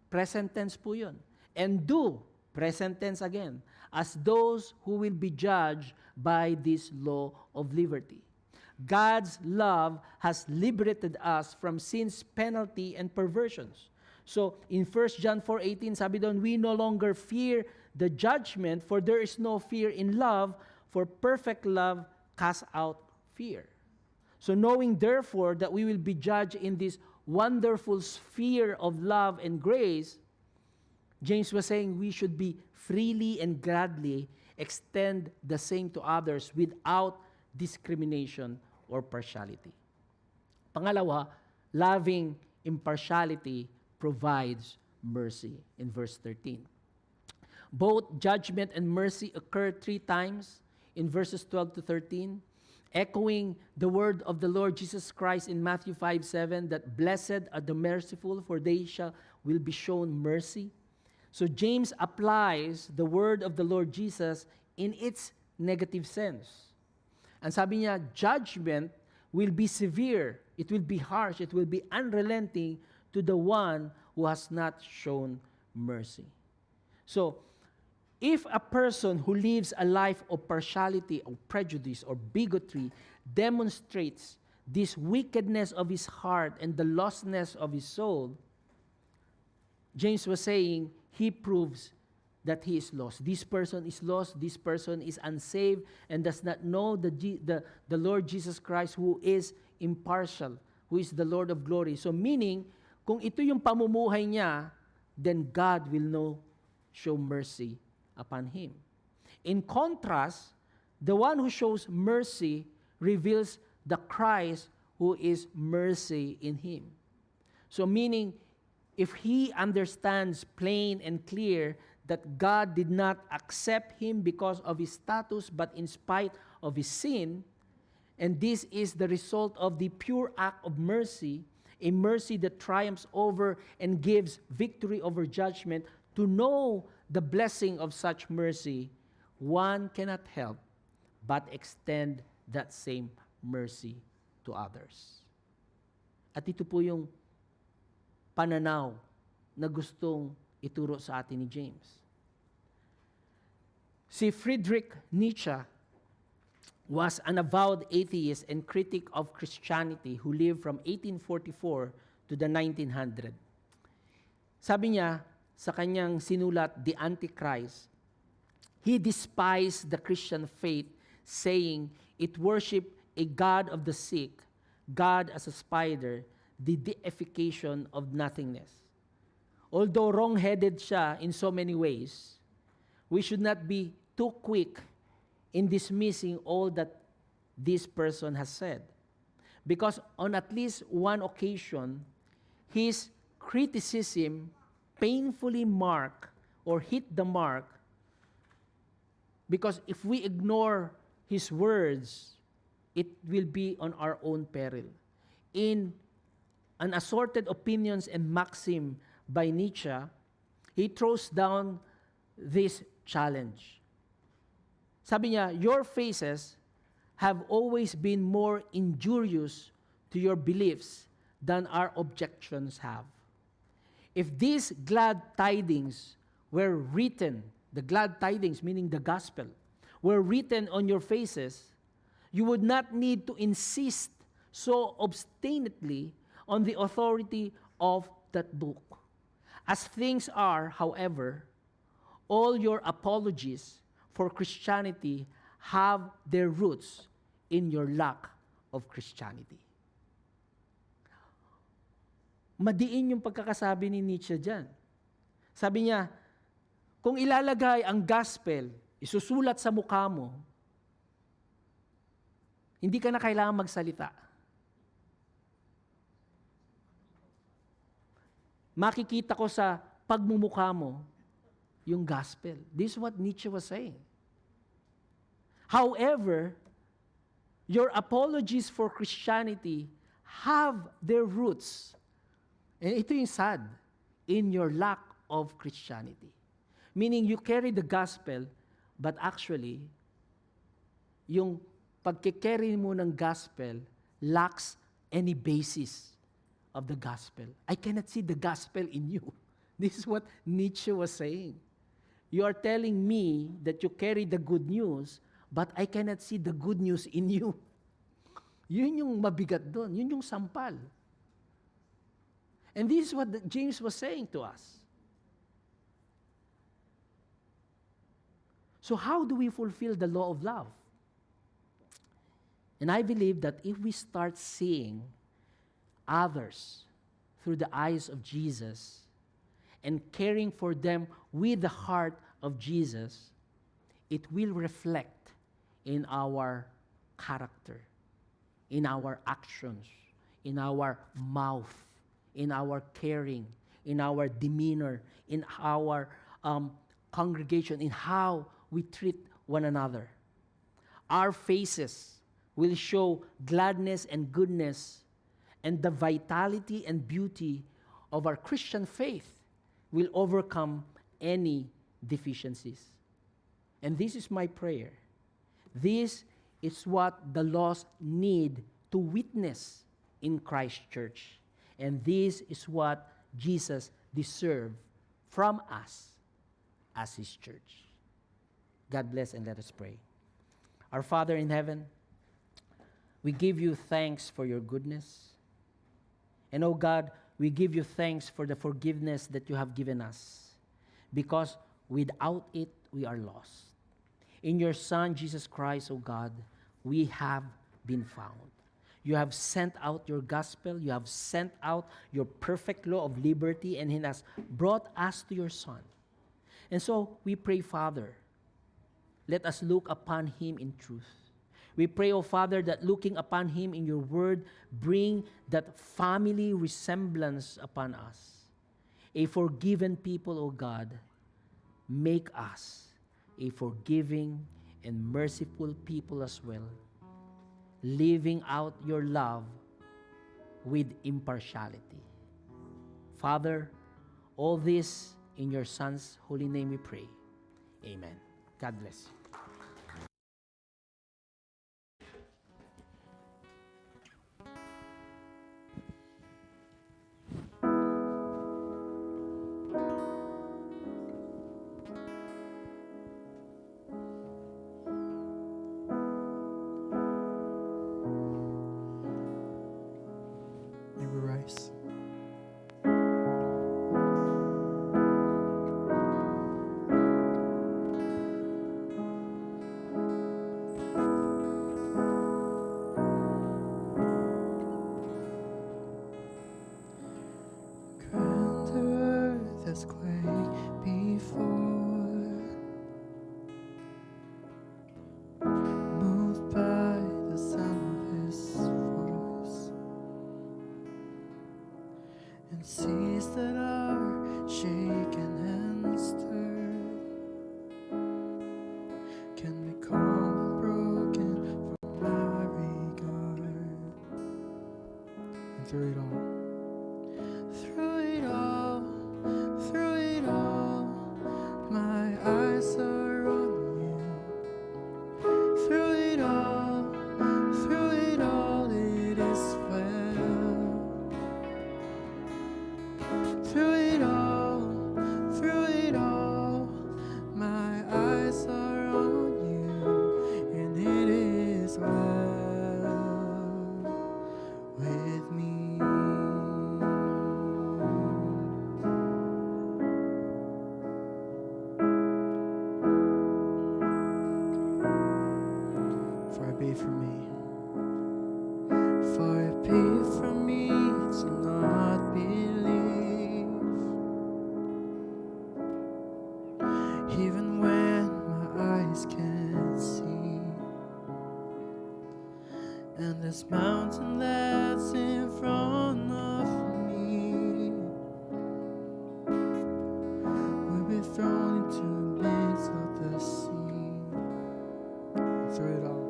present tense po yun, and do, present tense again, as those who will be judged by this law of liberty. God's love has liberated us from sin's penalty and perversions. So, in 1 John 4:18, sabi doon, we no longer fear the judgment, for there is no fear in love, for perfect love casts out fear. So, knowing therefore that we will be judged in this wonderful sphere of love and grace, James was saying we should be freely and gladly extend the same to others without discrimination or partiality. Pangalawa, loving impartiality provides mercy in verse 13. Both judgment and mercy occur 3 times in verses 12 to 13, echoing the word of the Lord Jesus Christ in Matthew 5:7 that blessed are the merciful, for they will be shown mercy. So James applies the word of the Lord Jesus in its negative sense. Ang sabi niya, judgment will be severe, it will be harsh, it will be unrelenting to the one who has not shown mercy. So, if a person who lives a life of partiality or prejudice or bigotry demonstrates this wickedness of his heart and the lostness of his soul, James was saying, he proves that he is lost. This person is lost, this person is unsaved, and does not know the Lord Jesus Christ who is impartial, who is the Lord of glory. So meaning, kung ito yung pamumuhay niya, then God will show mercy upon him. In contrast, the one who shows mercy reveals the Christ who is mercy in him. So meaning, if he understands plain and clear that God did not accept him because of his status, but in spite of his sin, and this is the result of the pure act of mercy, a mercy that triumphs over and gives victory over judgment, to know the blessing of such mercy, one cannot help but extend that same mercy to others. At ito po yung pananaw na gustong ituro sa atin ni James. Si Friedrich Nietzsche was an avowed atheist and critic of Christianity who lived from 1844 to the 1900. Sabi niya sa kanyang sinulat, The Antichrist, he despised the Christian faith, saying it worshiped a God of the sick, God as a spider, the deification of nothingness. Although wrong-headed siya in so many ways, we should not be too quick in dismissing all that this person has said. Because on at least one occasion, his criticism painfully mark or hit the mark, because if we ignore His words, it will be on our own peril. In An Assorted Opinions and Maxim by Nietzsche, he throws down this challenge. Sabi niya, your faces have always been more injurious to your beliefs than our objections have. If these glad tidings were written, the glad tidings meaning the gospel, were written on your faces, you would not need to insist so obstinately on the authority of that book. As things are, however, all your apologies for Christianity have their roots in your lack of Christianity. Madiin yung pagkakasabi ni Nietzsche dyan. Sabi niya, kung ilalagay ang gospel, isusulat sa mukha mo, hindi ka na kailangan magsalita. Makikita ko sa pagmumukha mo yung gospel. This is what Nietzsche was saying. However, your apologies for Christianity have their roots, and ito yung sad, in your lack of Christianity. Meaning you carry the gospel, but actually, yung pagkikerry mo ng gospel lacks any basis of the gospel. I cannot see the gospel in you. This is what Nietzsche was saying. You are telling me that you carry the good news, but I cannot see the good news in you. Yun yung mabigat doon. Yun yung sampal. And this is what James was saying to us. So how do we fulfill the law of love? And I believe that if we start seeing others through the eyes of Jesus and caring for them with the heart of Jesus, it will reflect in our character, in our actions, in our mouth, in our caring, in our demeanor, in our congregation, in how we treat one another. Our faces will show gladness and goodness, and the vitality and beauty of our Christian faith will overcome any deficiencies. And this is my prayer. This is what the lost need to witness in Christ Church. And this is what Jesus deserved from us as His church. God bless, and let us pray. Our Father in heaven, we give you thanks for your goodness. And oh God, we give you thanks for the forgiveness that you have given us, because without it, we are lost. In your Son, Jesus Christ, oh God, we have been found. You have sent out your gospel. You have sent out your perfect law of liberty, and He has brought us to your Son. And so we pray, Father, let us look upon Him in truth. We pray, O Father, that looking upon Him in your word, bring that family resemblance upon us. A forgiven people, O God, make us a forgiving and merciful people as well, living out your love with impartiality. Father, all this in your Son's holy name we pray. Amen. God bless you. May we rise. paid for me. For it paid for me to not believe, even when my eyes can't see. And this mountain that's in front of me will be thrown into the midst of the sea. Through it all,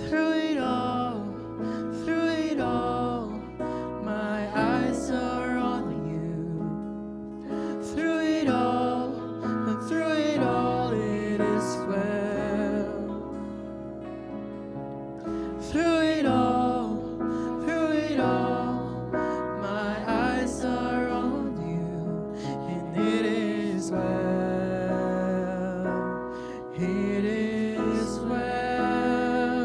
through it all, through it all, my eyes are on you. Through it all, and through it all, it is well. Through it all, my eyes are on you, and it is well. It is well.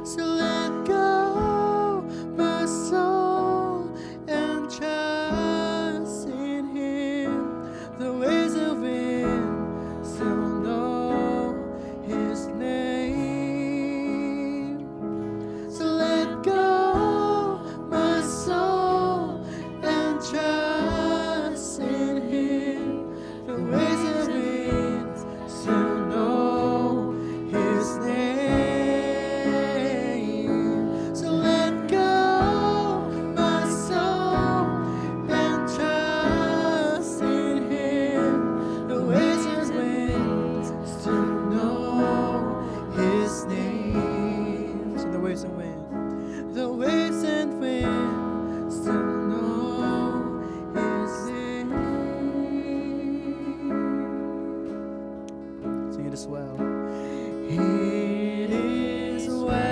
So let go, my soul, and trust in Him. The ways of Him, so know His name. So let go, my soul, and trust in Him. The ways of Him, so know His name. So let go, my soul, and trust in Him. The ways of Him, so know His name. So the ways of wind, the waves and wind still know His name. Sing it as well. It is well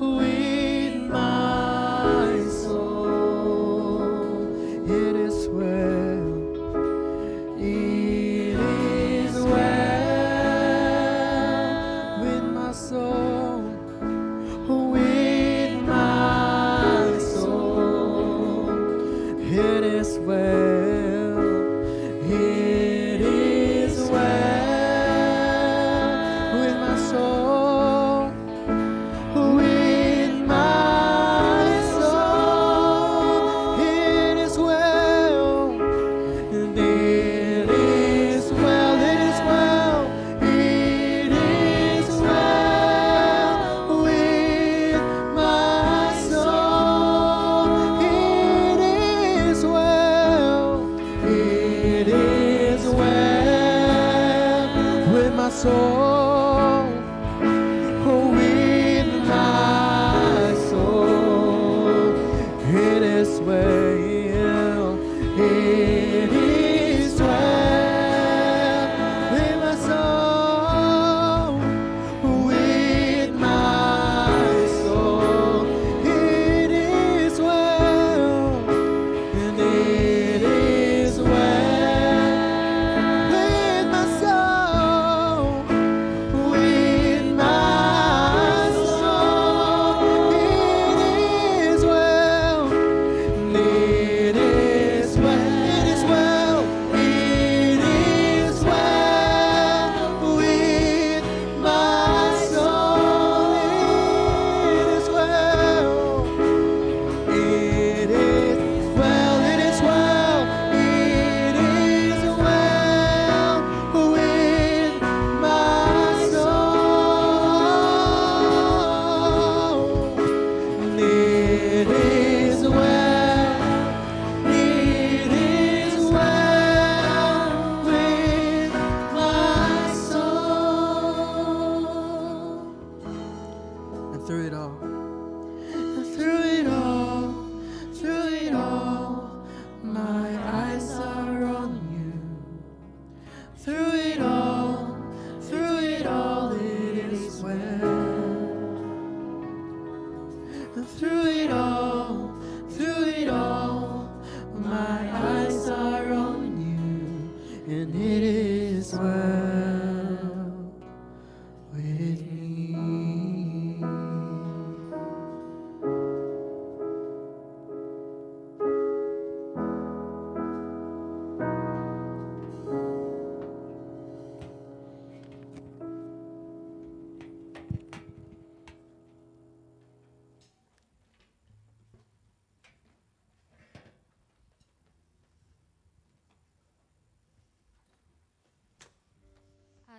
with my soul. It is well. It is well with my soul, with my soul. It is well, it is well with my soul, with my soul. It is well. And it is well, it is well, it is well with my soul. It is well, it is well with my soul, with my soul. It is well, it is well with my soul, with my soul. It is well, and it is well with my soul,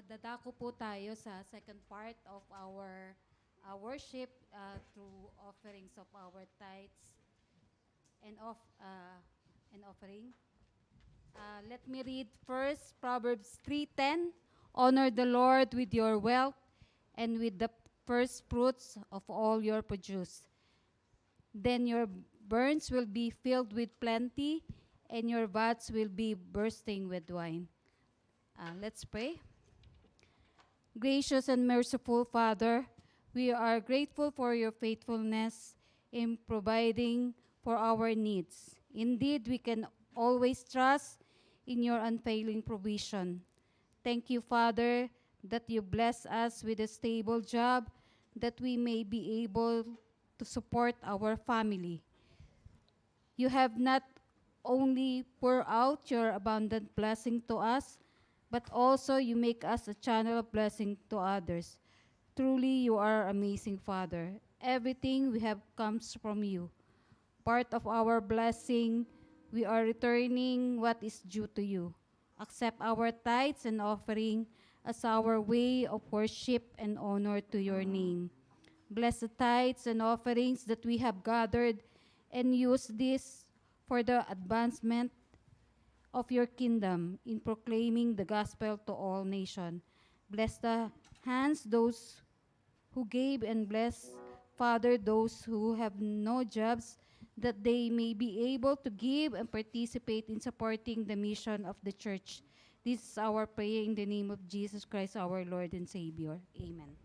Dadako po tayo sa second part of our worship through offerings of our tithes and offering. Let me read first Proverbs 3:10. Honor the Lord with your wealth and with the first fruits of all your produce. Then your barns will be filled with plenty, and your vats will be bursting with wine. Let's pray. Gracious and merciful Father, we are grateful for your faithfulness in providing for our needs. Indeed, we can always trust in your unfailing provision. Thank you, Father, that you bless us with a stable job, that we may be able to support our family. You have not only poured out your abundant blessing to us, but also you make us a channel of blessing to others. Truly, you are amazing, Father. Everything we have comes from you. Part of our blessing, we are returning what is due to you. Accept our tithes and offering as our way of worship and honor to your name. Bless the tithes and offerings that we have gathered and use this for the advancement of your kingdom in proclaiming the gospel to all nations. Bless the hands those who gave, and bless, Father, those who have no jobs, that they may be able to give and participate in supporting the mission of the church. This is our prayer in the name of Jesus Christ, our Lord and Savior. Amen.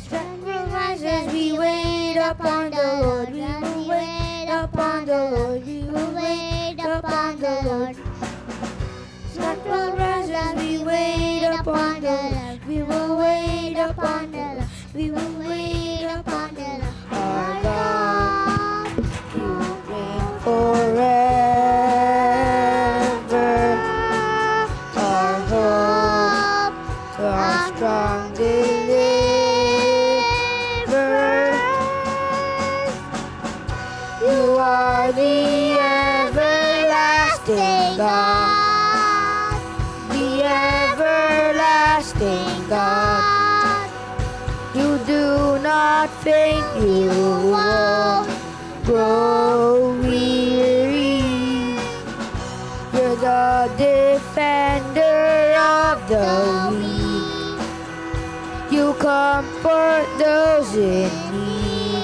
Strength will rise as we wait upon the Lord. We will wait upon the Lord. We will wait upon the Lord. Strength will rise as we wait upon the Lord. We will wait upon the Lord. We will wait upon the Lord. Our God, you reign forever. Our hope, our strong deliverer. You are the everlasting God, the everlasting God. You do not faint, you won't grow weary. You're the defender of the weak. You comfort those in need.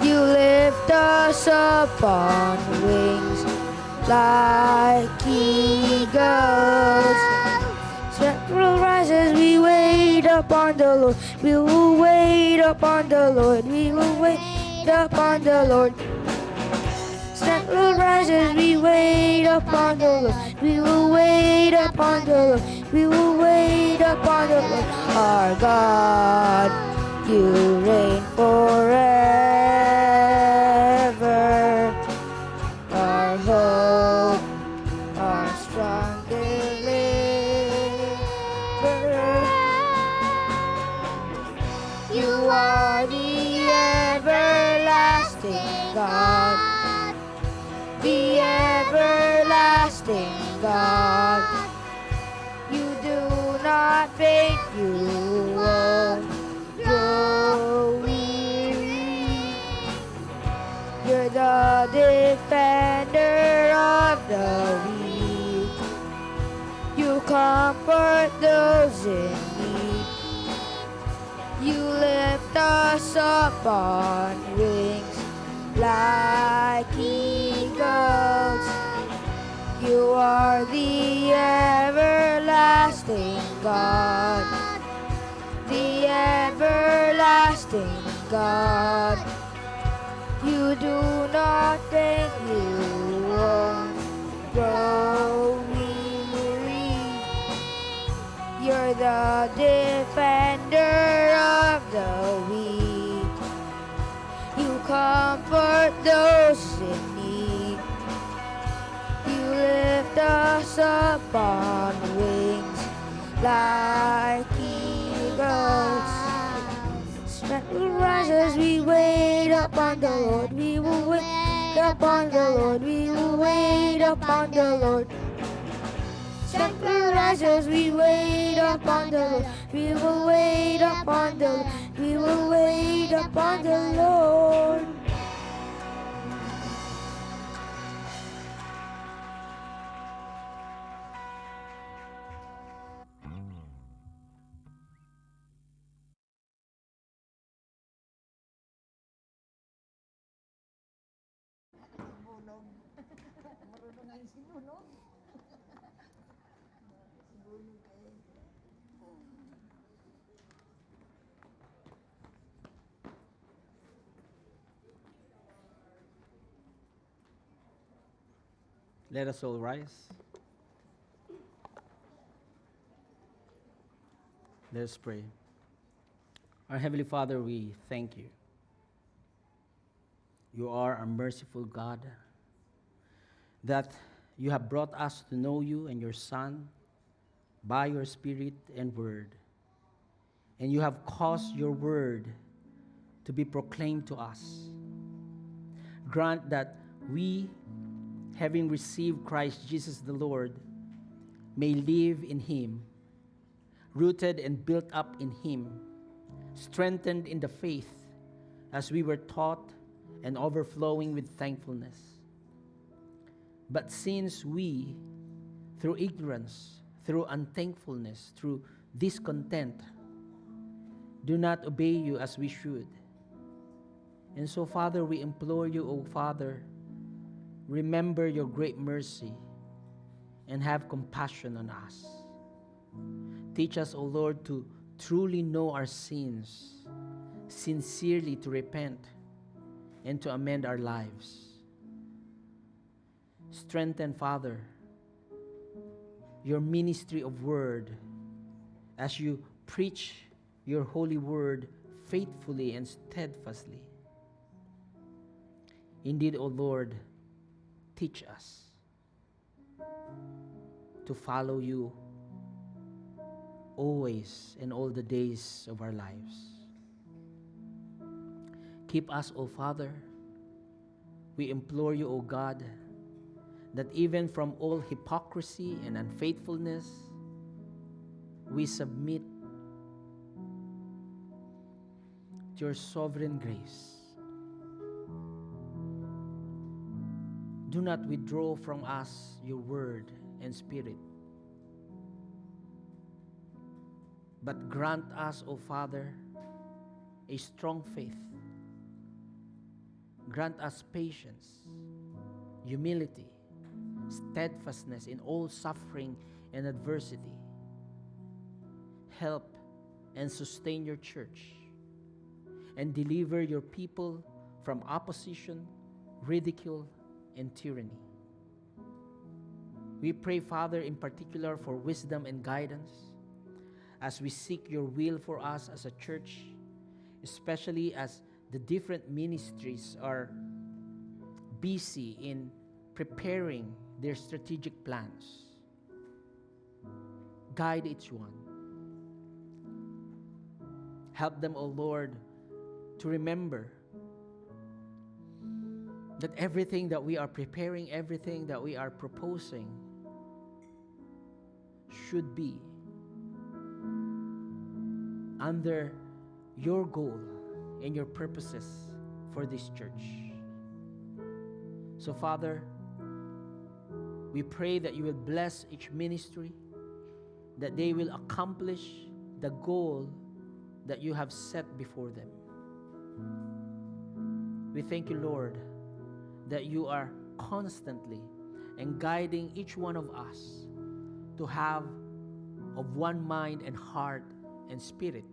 You lift us up on wings like eagles. Strength will rise as we wait upon the Lord. We will wait upon the Lord. We will wait upon the Lord. Strength will rise as we wait upon the Lord. We will wait upon the Lord. We will wait upon the Lord. Our God, you reign forever. Our hope, our strong deliverer. You are the everlasting God, the everlasting God. You do not faint, you won't grow weary. You're the defender of the weak. You comfort those in need. You lift us up on wings like eagles. You are the everlasting God, the everlasting God. You do not faint, you won't grow weary. You're the defender of the weak. You comfort those in need. soars upon wings like eagles. Strength will rise as we wait upon the Lord. We will wait upon the Lord. We will wait upon the Lord. Strength will rise as we wait upon the Lord. We will wait upon the Lord. We will wait upon the Lord. Let us all rise. Let us pray. Our Heavenly Father, we thank you. You are a merciful God, that you have brought us to know you and your Son by your Spirit and Word. And you have caused your Word to be proclaimed to us. Grant that we, having received Christ Jesus the Lord, may live in him, rooted and built up in him, strengthened in the faith as we were taught, and overflowing with thankfulness. But since we, through ignorance, through unthankfulness, through discontent, do not obey you as we should, and so, Father, we implore you, O Father, remember your great mercy and have compassion on us. Teach us, O Lord, to truly know our sins, sincerely to repent, and to amend our lives. Strengthen, Father, your ministry of word as you preach your holy word faithfully and steadfastly. Indeed, O Lord, teach us to follow you always in all the days of our lives. Keep us, O Father. We implore you, O God, that even from all hypocrisy and unfaithfulness, we submit to your sovereign grace. Do not withdraw from us your word and spirit, but grant us, O Father, a strong faith. Grant us patience, humility, steadfastness in all suffering and adversity. Help and sustain your church, and deliver your people from opposition, ridicule, and tyranny. We pray, Father, in particular for wisdom and guidance as we seek your will for us as a church, especially as the different ministries are busy in preparing their strategic plans. Guide each one. Help them, O Lord, to remember that everything that we are preparing, everything that we are proposing should be under your goal and your purposes for this church. So, Father, we pray that you will bless each ministry, that they will accomplish the goal that you have set before them. We thank you, Lord, that you are constantly and guiding each one of us to have of one mind and heart and spirit,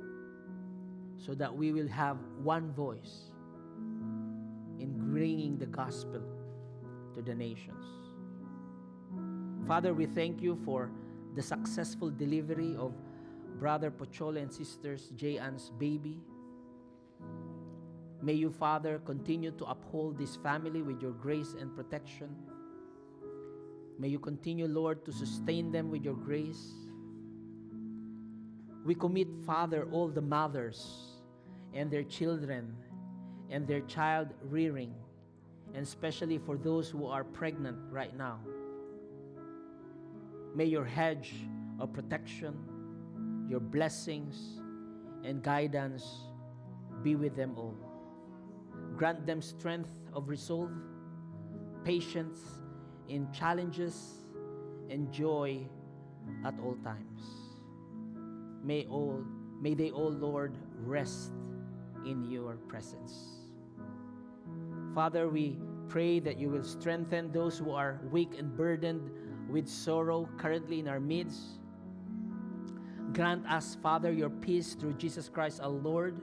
so that we will have one voice in bringing the gospel to the nations. Father, we thank you for the successful delivery of Brother Pocholo and Sisters Jay-Ann's baby. May you, Father, continue to uphold this family with your grace and protection. May you continue, Lord, to sustain them with your grace. We commit, Father, all the mothers and their children and their child rearing, and especially for those who are pregnant right now. May your hedge of protection, your blessings, and guidance be with them all. Grant them strength of resolve, patience in challenges, and joy at all times. May they all, Lord, rest in your presence. Father, we pray that you will strengthen those who are weak and burdened with sorrow currently in our midst. Grant us, Father, your peace through Jesus Christ our Lord,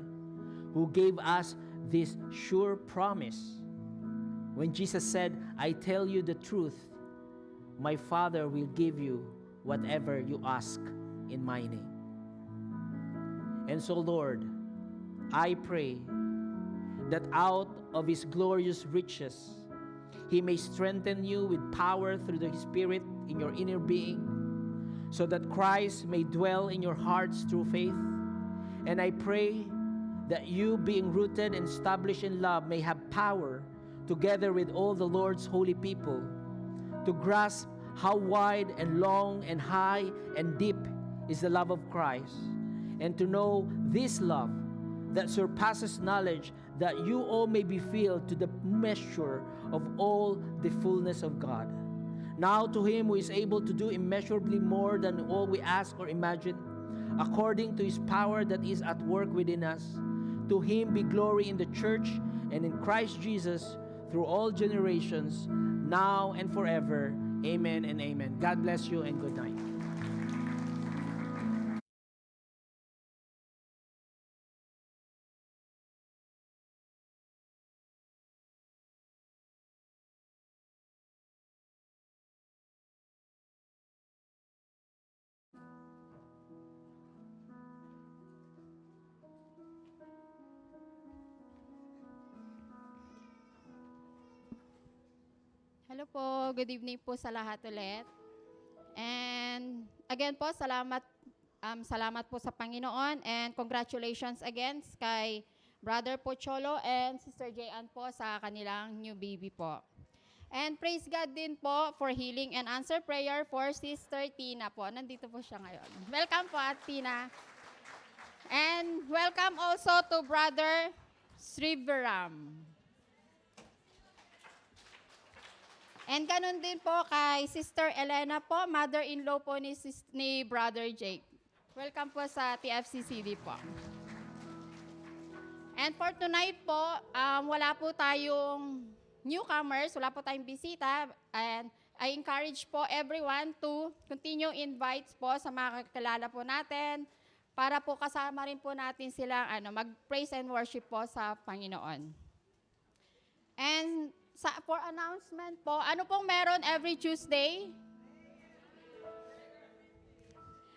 who gave us this sure promise. When Jesus said, I tell you the truth, my Father will give you whatever you ask in my name. And so, Lord, I pray that out of his glorious riches, he may strengthen you with power through the Spirit in your inner being, so that Christ may dwell in your hearts through faith. And I pray that you, being rooted and established in love, may have power, together with all the Lord's holy people, to grasp how wide and long and high and deep is the love of Christ, and to know this love that surpasses knowledge, that you all may be filled to the measure of all the fullness of God. Now to him who is able to do immeasurably more than all we ask or imagine, according to his power that is at work within us, to him be glory in the church and in Christ Jesus through all generations, now and forever. Amen and amen. God bless you and good night. Hello po, good evening po sa lahat ulit. And again po, salamat po sa Panginoon, and congratulations again kay Brother Pocholo and Sister Jayan po sa kanilang new baby po. And praise God din po for healing and answer prayer for Sister Tina po. Nandito po siya ngayon. Welcome po, at Tina. And welcome also to Brother Srivaram. And ganun din po kay Sister Elena po, mother-in-law po ni Brother Jake. Welcome po sa TFCCD po. And for tonight po, wala po tayong newcomers, wala po tayong bisita. And I encourage po everyone to continue invites po sa mga kakilala po natin para po kasama rin po natin silang mag-praise and worship po sa Panginoon. And for announcement po, ano pong meron every Tuesday?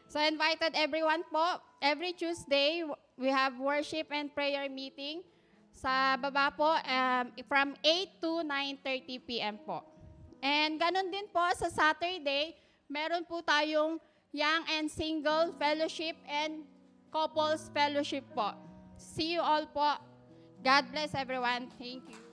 So invited everyone po. Every Tuesday, we have worship and prayer meeting sa baba po from 8 to 9:30 p.m. po. And ganun din po sa Saturday, meron po tayong Young and Single Fellowship and Couples Fellowship po. See you all po. God bless everyone. Thank you.